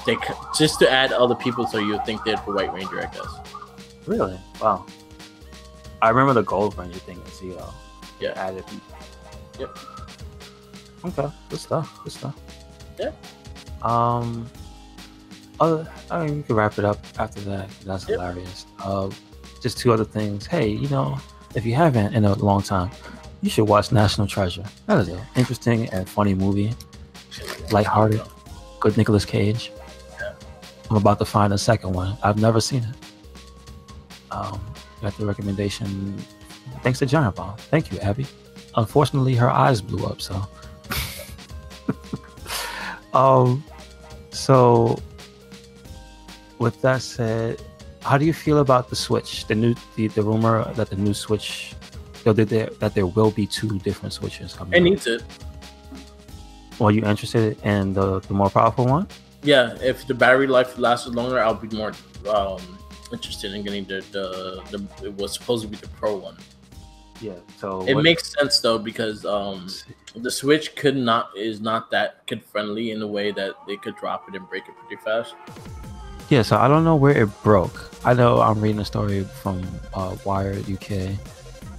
they just to add other people so you would think they're the White Ranger, I guess. Really? Wow. I remember the Gold Ranger thing in Zeo. Yeah. Added people. Yep. Okay. Good stuff. Yeah. I mean, we can wrap it up after that. That's hilarious. Just 2 other things. Hey, if you haven't in a long time, you should watch National Treasure. That is an interesting and funny movie. Lighthearted. Good Nicolas Cage. Yeah. I'm about to find a second one. I've never seen it. Got the recommendation thanks to Giant Bomb. Thank you, Abby. Unfortunately, her eyes blew up, so. So with that said, how do you feel about the Switch? The rumor that the new Switch, that there will be 2 different Switches coming. It needs it. Are you interested in the more powerful one? Yeah, if the battery life lasted longer, I'll be more interested in getting the it was supposed to be the Pro one. Yeah, so it makes sense though, because the Switch is not that kid friendly in the way that they could drop it and break it pretty fast. Yeah, so I don't know where it broke. I know I'm reading a story from Wired UK,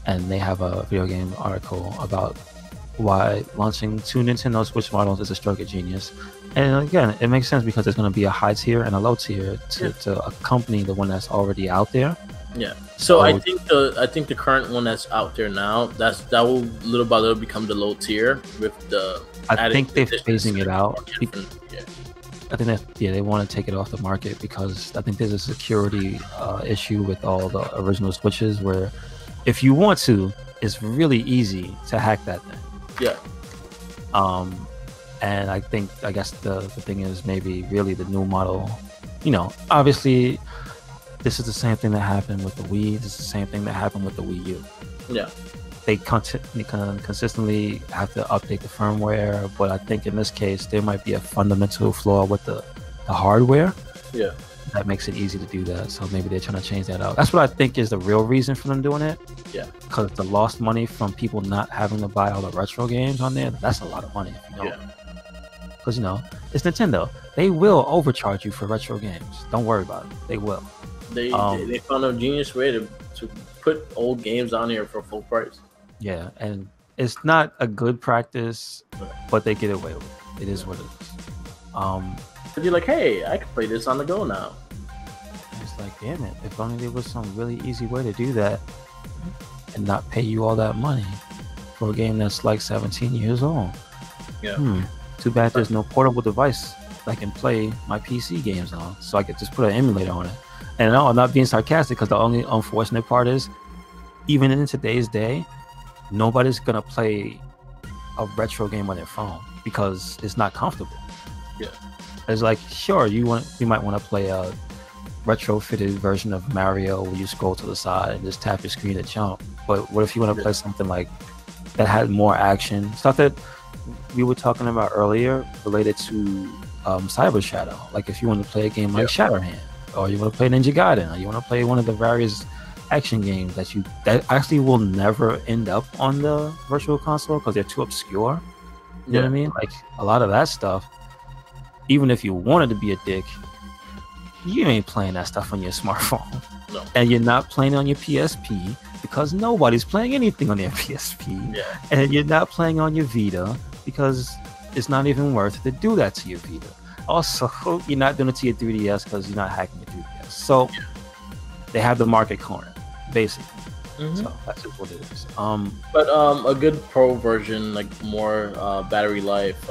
and they have a video game article about why launching 2 Nintendo Switch models is a stroke of genius. And again, it makes sense because there's going to be a high tier and a low tier to accompany the one that's already out there. Yeah. So I think the current one that's out there now, that will little by little become the low tier with the. I think they're phasing it out. Yeah. I think that they want to take it off the market because I think there's a security issue with all the original Switches where if you want to, it's really easy to hack that thing. Yeah. And I guess the thing is maybe really the new model, obviously this is the same thing that happened with the Wii. This is the same thing that happened with the Wii U. Yeah. They consistently have to update the firmware, but I think in this case there might be a fundamental flaw with the hardware. Yeah. That makes it easy to do that. So maybe they're trying to change that out. That's what I think is the real reason for them doing it. Yeah. Because the lost money from people not having to buy all the retro games on there, that's a lot of money if you don't. Yeah. Because, it's Nintendo. They will overcharge you for retro games. Don't worry about it. They will. They found a genius way to put old games on here for full price. Yeah, and it's not a good practice, but they get away with it. It is what it is. But you're like, hey, I can play this on the go now. It's like, damn it, if only there was some really easy way to do that and not pay you all that money for a game that's like 17 years old. Yeah. Too bad there's no portable device I can play my PC games on, so I could just put an emulator on it. And no, I'm not being sarcastic, because the only unfortunate part is, even in today's day, nobody's gonna play a retro game on their phone because it's not comfortable. Yeah. It's like, sure, you might want to play a retrofitted version of Mario where you scroll to the side and just tap your screen to jump. But what if you want to play something like that had more action, stuff that we were talking about earlier related to Cyber Shadow? Like if you want to play a game like Shatterhand, or you want to play Ninja Gaiden, or you want to play one of the various action games that actually will never end up on the virtual console because they're too obscure. You know what I mean? Like a lot of that stuff, even if you wanted to be a dick, you ain't playing that stuff on your smartphone. No. And you're not playing on your PSP because nobody's playing anything on their PSP. Yeah. And you're not playing on your Vita because it's not even worth it to do that to your Vita. Also, you're not doing it to your 3DS because you're not hacking your 3DS. So they have the market corner, basically. Mm-hmm. So that's just what it is. But a good Pro version, like more battery life,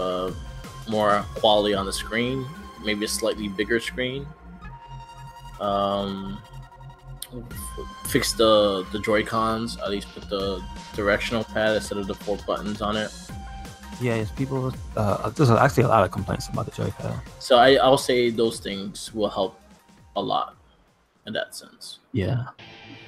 more quality on the screen, maybe a slightly bigger screen. Fix the Joy-Cons, at least put the directional pad instead of the 4 buttons on it. Yeah, yes, people. There's actually a lot of complaints about the Joy-Pad. So I'll say those things will help a lot in that sense. Yeah,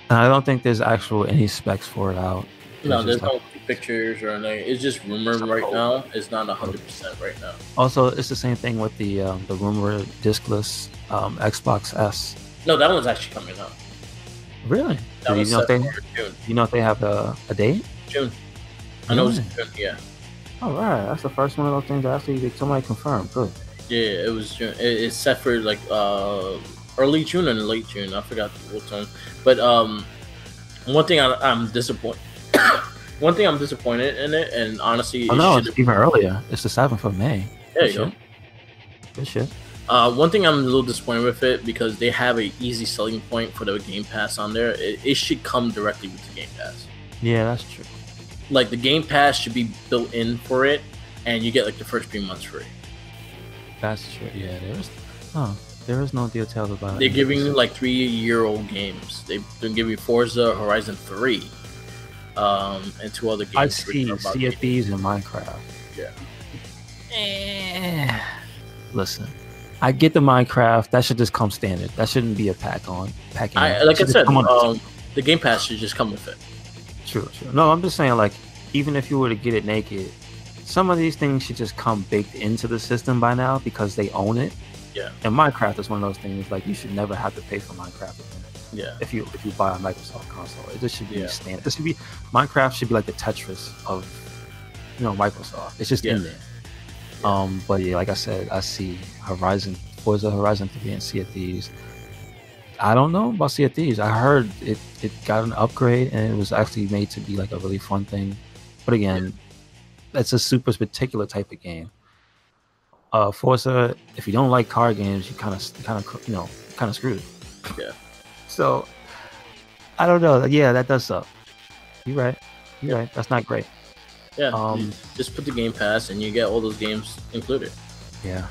and I don't think there's any specs for it out. No, there's no pictures or anything. It's just rumored right now. It's not 100% right now. Also, it's the same thing with the rumored discless Xbox S. No, that one's actually coming out. Really? That was set for June. You know if they have a date? June. I know it's June. Yeah. All right, that's the first one of those things that actually somebody confirmed. Good. Yeah, it was June. It's set for like early June and late June. I forgot what time. But one thing I'm disappointed. One thing I'm disappointed in it, and honestly, it's even earlier. It's the 7th of May. There you go. Good shit. One thing I'm a little disappointed with it because they have an easy selling point for the Game Pass on there. It should come directly with the Game Pass. Yeah, that's true. Like the Game Pass should be built in for it, and you get like the first 3 months free. That's true. Yeah, there is no details about it. They're giving you like 3-year-old games. They're giving Forza Horizon 3, and 2 other games. I see Sea of Thieves and Minecraft. Yeah. Listen, I get the Minecraft. That should just come standard. That shouldn't be a packing. Like I said, the Game Pass should just come with it. True. No, I'm just saying, like, even if you were to get it naked, some of these things should just come baked into the system by now because they own it. Yeah. And Minecraft is one of those things like you should never have to pay for Minecraft again. Yeah. If you buy a Microsoft console, it just should be Yeah. standard. This should be Minecraft should be like the Tetris of Microsoft. It's just in there. But yeah, like I said, I see Forza Horizon 3 and Sea of Thieves. I don't know about Sea of Thieves. I heard it got an upgrade and it was actually made to be like a really fun thing. But again, that's a super particular type of game. Forza, if you don't like car games, you kind of screwed. Yeah. So I don't know. Yeah, that does suck. You're right. That's not great. Yeah. You just put the Game Pass and you get all those games included. Yeah.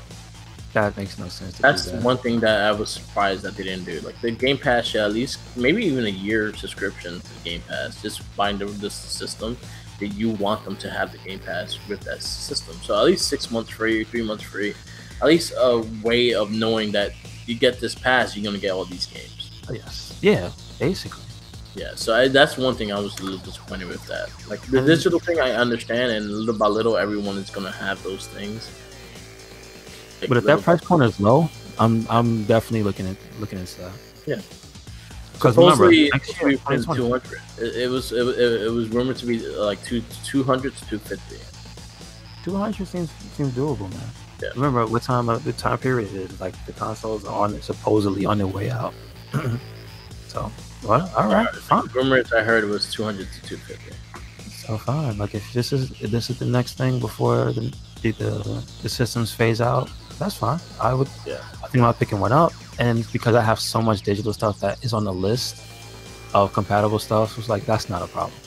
That makes no sense. That's one thing that I was surprised that they didn't do. Like the Game Pass should at least maybe even a year subscription to the Game Pass. Just find this system that you want them to have the Game Pass with that system. So at least 6 months free, 3 months free. At least a way of knowing that you get this pass, you're gonna get all these games. Yes. Yeah. Basically. Yeah. So that's one thing I was a little disappointed with that. Like the digital thing, I understand, and little by little, everyone is gonna have those things. But if that price point is low, I'm definitely looking into that. Yeah. Because remember, next year, 200. It was rumored to be like 200 to 250. 200 seems doable, man. Yeah. Remember what the time period is? Like the consoles are supposedly on their way out. So, well, all right, fine. Rumors I heard was 200 to 250. So fine. Like if this is the next thing before the systems phase out, that's fine. I think about picking one up, and because I have so much digital stuff that is on the list of compatible stuff, it's like that's not a problem.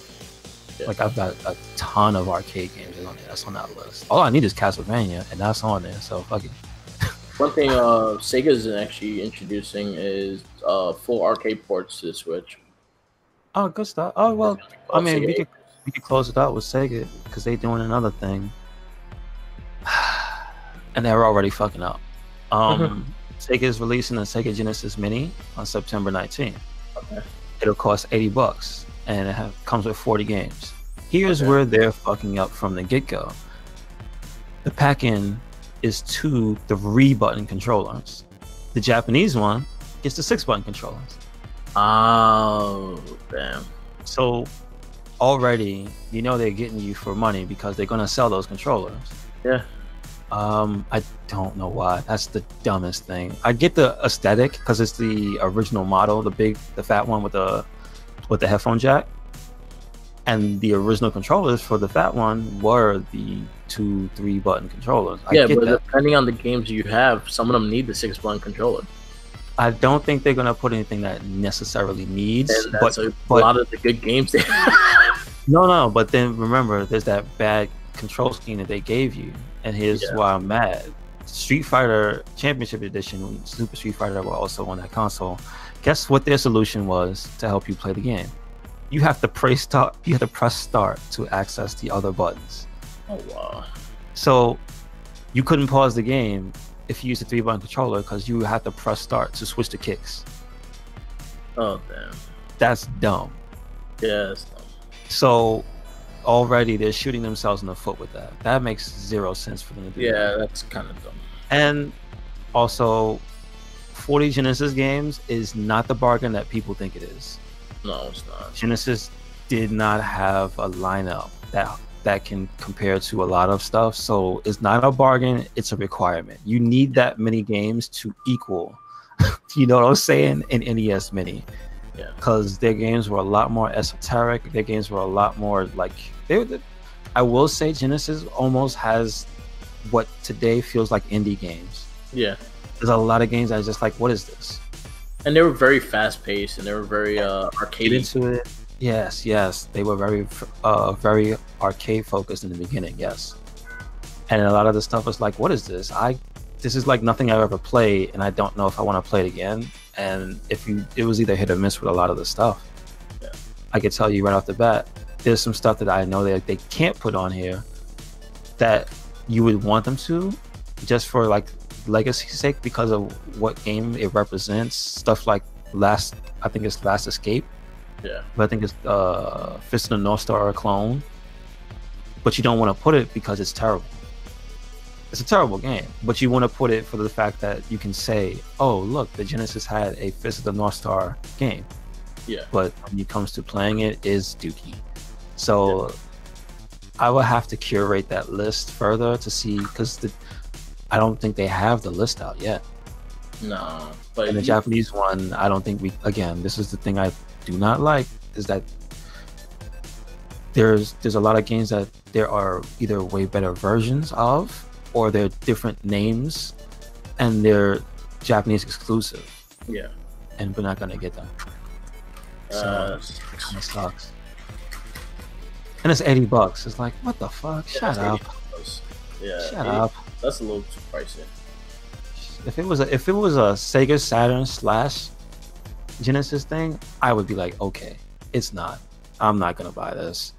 Yeah. Like I've got a ton of arcade games on there. That's on that list. All I need is Castlevania, and that's on there. So fuck it. One thing Sega is actually introducing is full arcade ports to the Switch. Oh, good stuff. Oh well, I mean we could close it out with Sega because they're doing another thing. And they're already fucking up. Sega is releasing a Sega Genesis Mini on September 19th. Okay. It'll cost $80, and it comes with 40 games. Here's where they're fucking up from the get-go. The pack-in is 2 3-button controllers. The Japanese one gets the 6-button controllers. Oh, damn. So already, they're getting you for money because they're gonna sell those controllers. Yeah. I don't know why. That's the dumbest thing. I get the aesthetic because it's the original model, the fat one with the headphone jack, and the original controllers for the fat one were the 2 3-button controllers. Yeah, but depending on the games you have, some of them need the 6-button controller. I don't think they're gonna put anything that necessarily needs. And that's a lot of the good games they have. No, but then remember, there's that bad control scheme that they gave you, and here's why I'm mad. Street Fighter Championship Edition, Super Street Fighter were also on that console. Guess what their solution was to help you play the game? You have to press start. You have to press start to access the other buttons. Oh wow! So you couldn't pause the game if you used a 3-button controller because you had to press start to switch to kicks. Oh damn! That's dumb. Yeah, that's dumb. So already they're shooting themselves in the foot with that. That makes 0 sense for them to do. Yeah, that's kind of dumb. And also, 40 Genesis games is not the bargain that people think it is. No, it's not. Genesis did not have a lineup that can compare to a lot of stuff, so it's not a bargain, it's a requirement. You need that many games to equal, you know what I'm saying, an NES Mini. Yeah. Because their games were a lot more esoteric, their games were a lot more like, I will say Genesis almost has what today feels like indie games. Yeah. There's a lot of games that are just like, what is this? And they were very fast paced and they were very arcade into it. Yes, they were very arcade focused in the beginning. Yes, and a lot of the stuff was like, what is this? This is like nothing I've ever played, and I don't know if I want to play it again. And it was either hit or miss with a lot of the stuff. Yeah. I could tell you right off the bat, there's some stuff that I know that they can't put on here that you would want them to, just for like legacy's sake, because of what game it represents. Stuff like Last Escape. Yeah. But I think it's Fist of the North Star clone. but you don't want to put it because it's terrible. It's a terrible game, but you want to put it for the fact that you can say, oh, look, the Genesis had a Fist of the North Star game. Yeah. But when it comes to playing it, is dookie. So I will have to curate that list further to see, because I don't think they have the list out yet. No. But And the Japanese one, I don't think again, this is the thing I do not like, is that there's a lot of games that there are either way better versions of, or they're different names, and they're Japanese exclusive. Yeah. And we're not gonna get them. So it kind of sucks. And it's $80. It's like, what the fuck? Shut up. Yeah. Shut up. That's a little too pricey. If it was a Sega Saturn / Genesis thing, I would be like, okay, it's not. I'm not gonna buy this.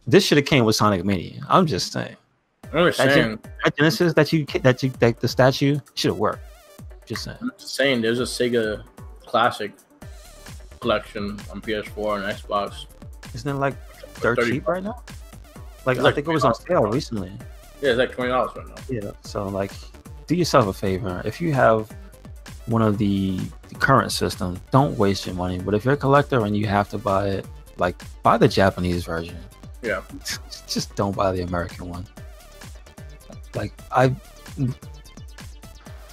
This should have came with Sonic Mania. I'm just saying. I understand. That Genesis that the statue should have worked. Just saying. I'm just saying, there's a Sega Classic collection on PS4 and Xbox. Isn't it like dirt cheap right now? Like, It's I think it was on sale recently. Yeah, it's like $20 right now. Yeah. So like, do yourself a favor. If you have one of the current systems, don't waste your money. But if you're a collector and you have to buy it, like, buy the Japanese version. Yeah. Just don't buy the American one. Like,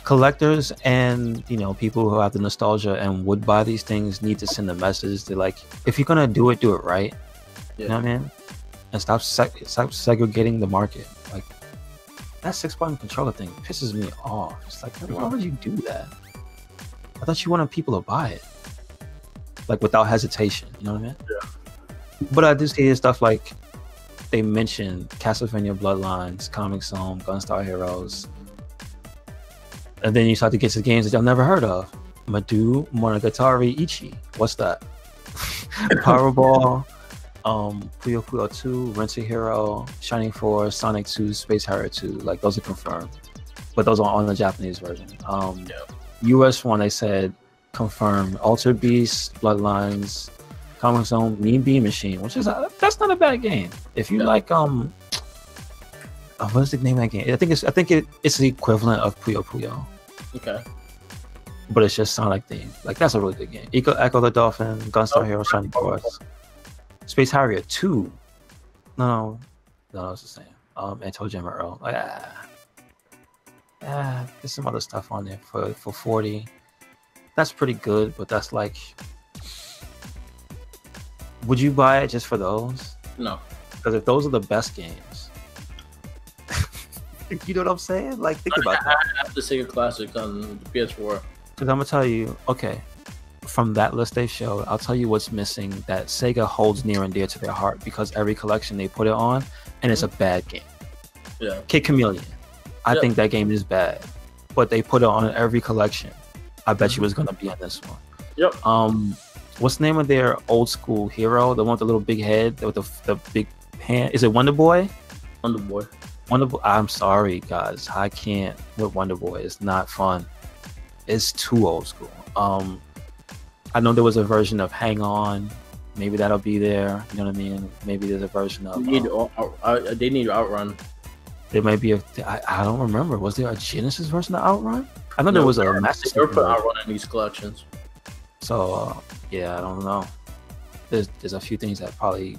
collectors and people who have the nostalgia and would buy these things need to send a message to, like, if you're gonna do it right. Yeah. You know what I mean? And stop segregating the market. Like, that 6-button controller thing pisses me off. It's like, why would you do that? I thought you wanted people to buy it, like, without hesitation. You know what I mean? Yeah. But I do see stuff like they mentioned Castlevania Bloodlines, Comic Zone, Gunstar Heroes, and then you start to get to games that y'all never heard of. Madu Monogatari Ichi. What's that? Powerball, Puyo Puyo 2, Rent-A Hero, Shining Force, Sonic 2, Space Harrier 2. Like, those are confirmed, but those are on the Japanese version. US one, they said confirmed Alter Beast, Bloodlines, Comic Zone, Mean Bean Machine, which is that's not a bad game. If you like what's the name of that game? I think it's the equivalent of Puyo Puyo. Okay. But it's just Sonic themed. Like, that's a really good game. Echo the Dolphin, Gunstar Hero, Shining Force, Space Harrier 2. No, it's the same. And Toe Jam Earl. Like, there's some other stuff on there for 40. That's pretty good, but that's like, would you buy it just for those? No. Because if those are the best games, you know what I'm saying? Like, think about that. I have the Sega Classic on the PS4. Because I'm gonna tell you, okay, from that list they showed, I'll tell you what's missing that Sega holds near and dear to their heart, because every collection they put it on, and it's a bad game. Yeah. Kid Chameleon. I think that game is bad, but they put it on every collection. I bet you was gonna be on this one. Yep. What's the name of their old school hero? The one with the little big head with the big hand. Is it Wonder Boy? Wonder Boy. Wonder Boy. I'm sorry, guys. I can't with Wonder Boy. It's not fun. It's too old school. I know there was a version of Hang On. Maybe that'll be there. You know what I mean? Maybe there's a version of. They need Outrun. There might be I don't remember. Was there a Genesis version of Outrun? I know there was a Master System. They put Outrun in these collections. So yeah, I don't know. There's a few things that probably.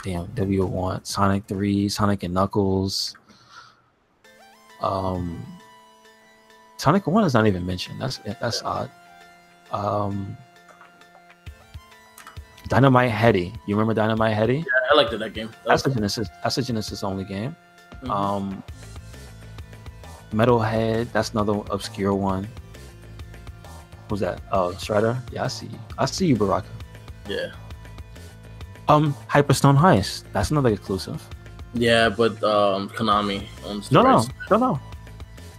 Damn, W want Sonic 3, Sonic and Knuckles. Sonic 1 is not even mentioned. That's odd. Dynamite Heady. You remember Dynamite Heady? Yeah, I liked that game. That's a Genesis only game. Metalhead, that's another obscure one. Who's that? Oh, Shredder? Yeah, I see you. I see you, Baraka. Yeah. Hyperstone Heist. That's another exclusive. Yeah, but Konami owns the No.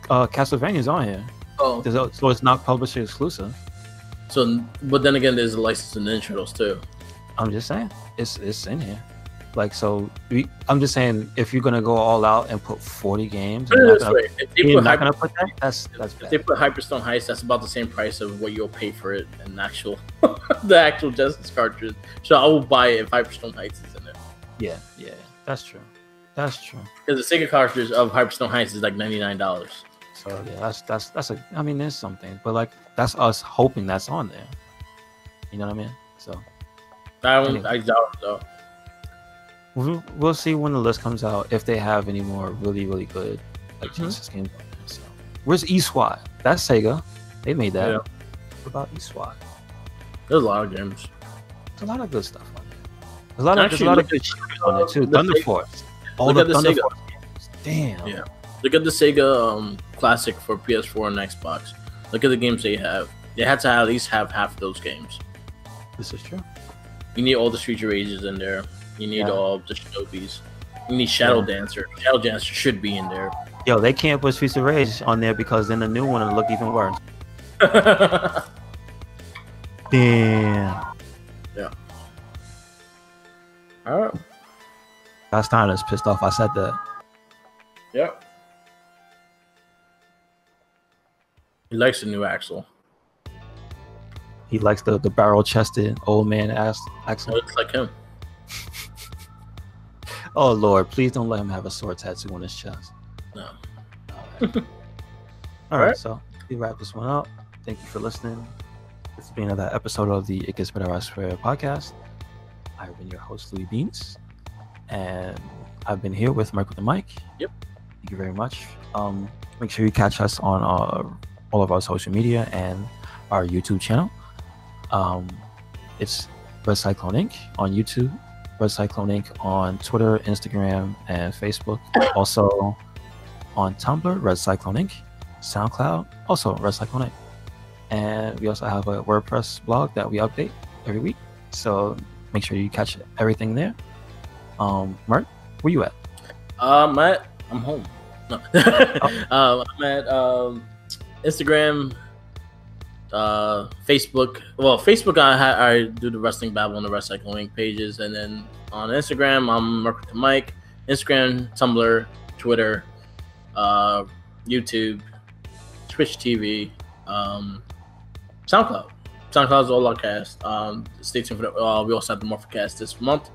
Castlevania's on here. Oh. So it's not publisher exclusive. So, but then again, there's a license to Ninja Turtles too. I'm just saying, it's in here. Like, so I'm just saying, if you're gonna go all out and put 40 games, you're not gonna put that. That's bad. If they put Hyperstone Heist, that's about the same price of what you'll pay for it in the actual Justice cartridge. So I will buy it if Hyperstone Heist is in it. Yeah, that's true. That's true. Because the Sega cartridge of Hyperstone Heights is like $99. So yeah, that's a. I mean, there's something, but like that's us hoping that's on there. You know what I mean? So I doubt it though. We'll see when the list comes out if they have any more really good like Genesis games. So, where's eSWAT? That's Sega. They made that. Yeah. What about eSWAT? There's a lot of games. There's a lot of good stuff on there. There's a lot of good shit on there too. Thunder Force. All the Thunder Force games. Damn. Yeah. Look at the Sega Classic for PS4 and Xbox. Look at the games they have. They had to at least have half of those games. This is true. You need all the Street Rages in there. You need all the Shinobis. You need Shadow Dancer. Shadow Dancer should be in there. Yo, they can't put Streets of Rage on there because then the new one will look even worse. Damn. Yeah. All right. Steiner is pissed off. I said that. Yep. He likes the new Axel. He likes the barrel-chested old man Axel. Looks like him. Oh Lord, please don't let him have a sword tattoo on his chest. No. All right, so we wrap this one up. Thank you for listening. This has been another episode of the It Gets Better I Swear podcast. I've been your host, Louis Beans, and I've been here with Mike with the mic. Yep. Thank you very much. Make sure you catch us on all of our social media and our YouTube channel. It's RedCycloneInc on YouTube, RedCycloneInc on Twitter, Instagram, and Facebook. Also on Tumblr, RedCycloneInc. SoundCloud, also RedCycloneInc. And we also have a WordPress blog that we update every week. So make sure you catch everything there. Mark, where you at? I'm home. No. I'm at Instagram, Facebook. Well, Facebook, I do the Wrestling Babble on the RedCycloneInc pages, and then on Instagram, I'm Mark with the Mic. Instagram, Tumblr, Twitter, YouTube, Twitch TV, SoundCloud. SoundCloud is all our cast. Stay tuned for that. We also have the Morphing cast this month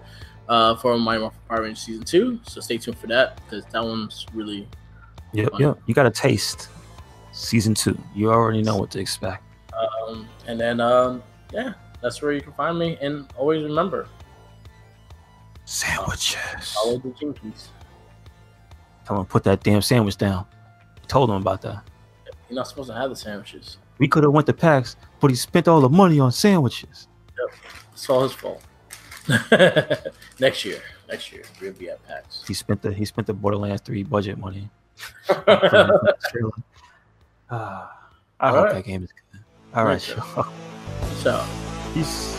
for my Morphing Power Rangers Season 2. So stay tuned for that because that one's really fun. You got a taste. Season 2. You already know what to expect. And then, that's where you can find me. And always remember, sandwiches. Follow the Jinkies. Tell him to put that damn sandwich down. I told him about that. You're not supposed to have the sandwiches. We could have went to PAX, but he spent all the money on sandwiches. Yep. It's all his fault. Next year, we'll be at PAX. He spent the Borderlands 3 budget money. I hope that game is good. All right, So, peace.